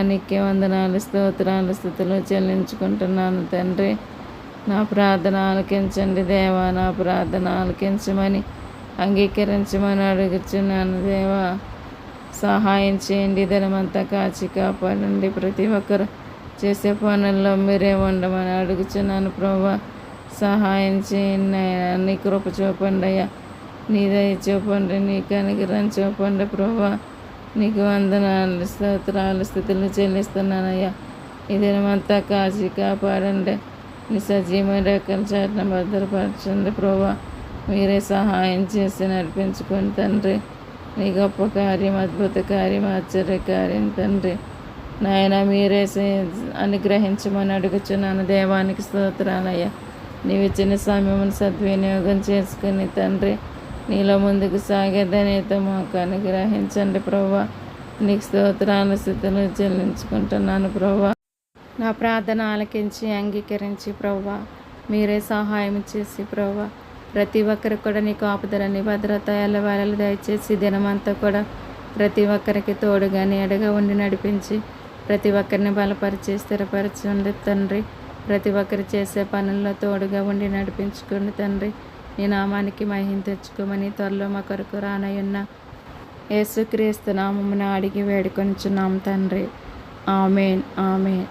నీకే వందనాలు, స్తోత్రాలు స్థుతులు చెల్లించుకుంటున్నాను తండ్రి. నా ప్రార్థన ఆలకించండి దేవా. నా ప్రార్థన ఆలకించమని, అంగీకరించమని అడుగుచున్నాను దేవా. సహాయం చేయండి, దినమంతా కాచి కాపాడండి. ప్రతి ఒక్కరు చేసే పనుల్లో మీరే ఉండమని అడుగుచున్నాను ప్రభువా. సహాయం చేయండి, నీ కృప చూపండి అయ్యా, నీ దయ చూపండి, నీ కనికరం చూపండి ప్రభువా. నీకు వందనాలు, స్తోత్రాలు స్థుతులు చెల్లిస్తున్నానయ్యా. ఈ దినమంతా కాచి కాపాడండి. నీ సజీవమైన రెక్కల చాటున భద్రపరచండి ప్రభువా. మీరే సహాయం చేసి నడిపించుకోండి తండ్రి. నీ గొప్ప కార్యం, అద్భుత కార్యం, ఆశ్చర్య కార్యం తండ్రి నాయన మీరే అనుగ్రహించమని అడుగుచున్నాను దేవానికి స్తోత్రాలయ్యా. నీవు ఇచ్చిన సమయమును సద్వినియోగం చేసుకుని తండ్రి నీలో ముందుకు సాగే ధన్యత మాకు అనుగ్రహించండి ప్రభువా. నీకు స్తోత్రాల స్థితులు చెల్లించుకుంటున్నాను ప్రభువా. నా ప్రార్థన ఆలకించి, అంగీకరించి ప్రభువా మీరే సహాయం చేసి ప్రభువా ప్రతి ఒక్కరికి కూడా నీ కాపుదలని, భద్రత, ఎల్లవేళలు దయచేసి దినమంతా కూడా ప్రతి ఒక్కరికి తోడుగా నీడగా ఉండి నడిపించి ప్రతి ఒక్కరిని బలపరిచి స్థిరపరచండి తండ్రి. ప్రతి ఒక్కరు చేసే పనుల్లో తోడుగా ఉండి నడిపించుకోండి తండ్రి. నీ నామానికి మహిమ తెచ్చుకోమని త్వరలో మా కొరకు రానయ్యున్న యేసుక్రీస్తు నామమున అడిగి వేడుకొనుచున్నాం తండ్రి. ఆమేన్, ఆమేన్.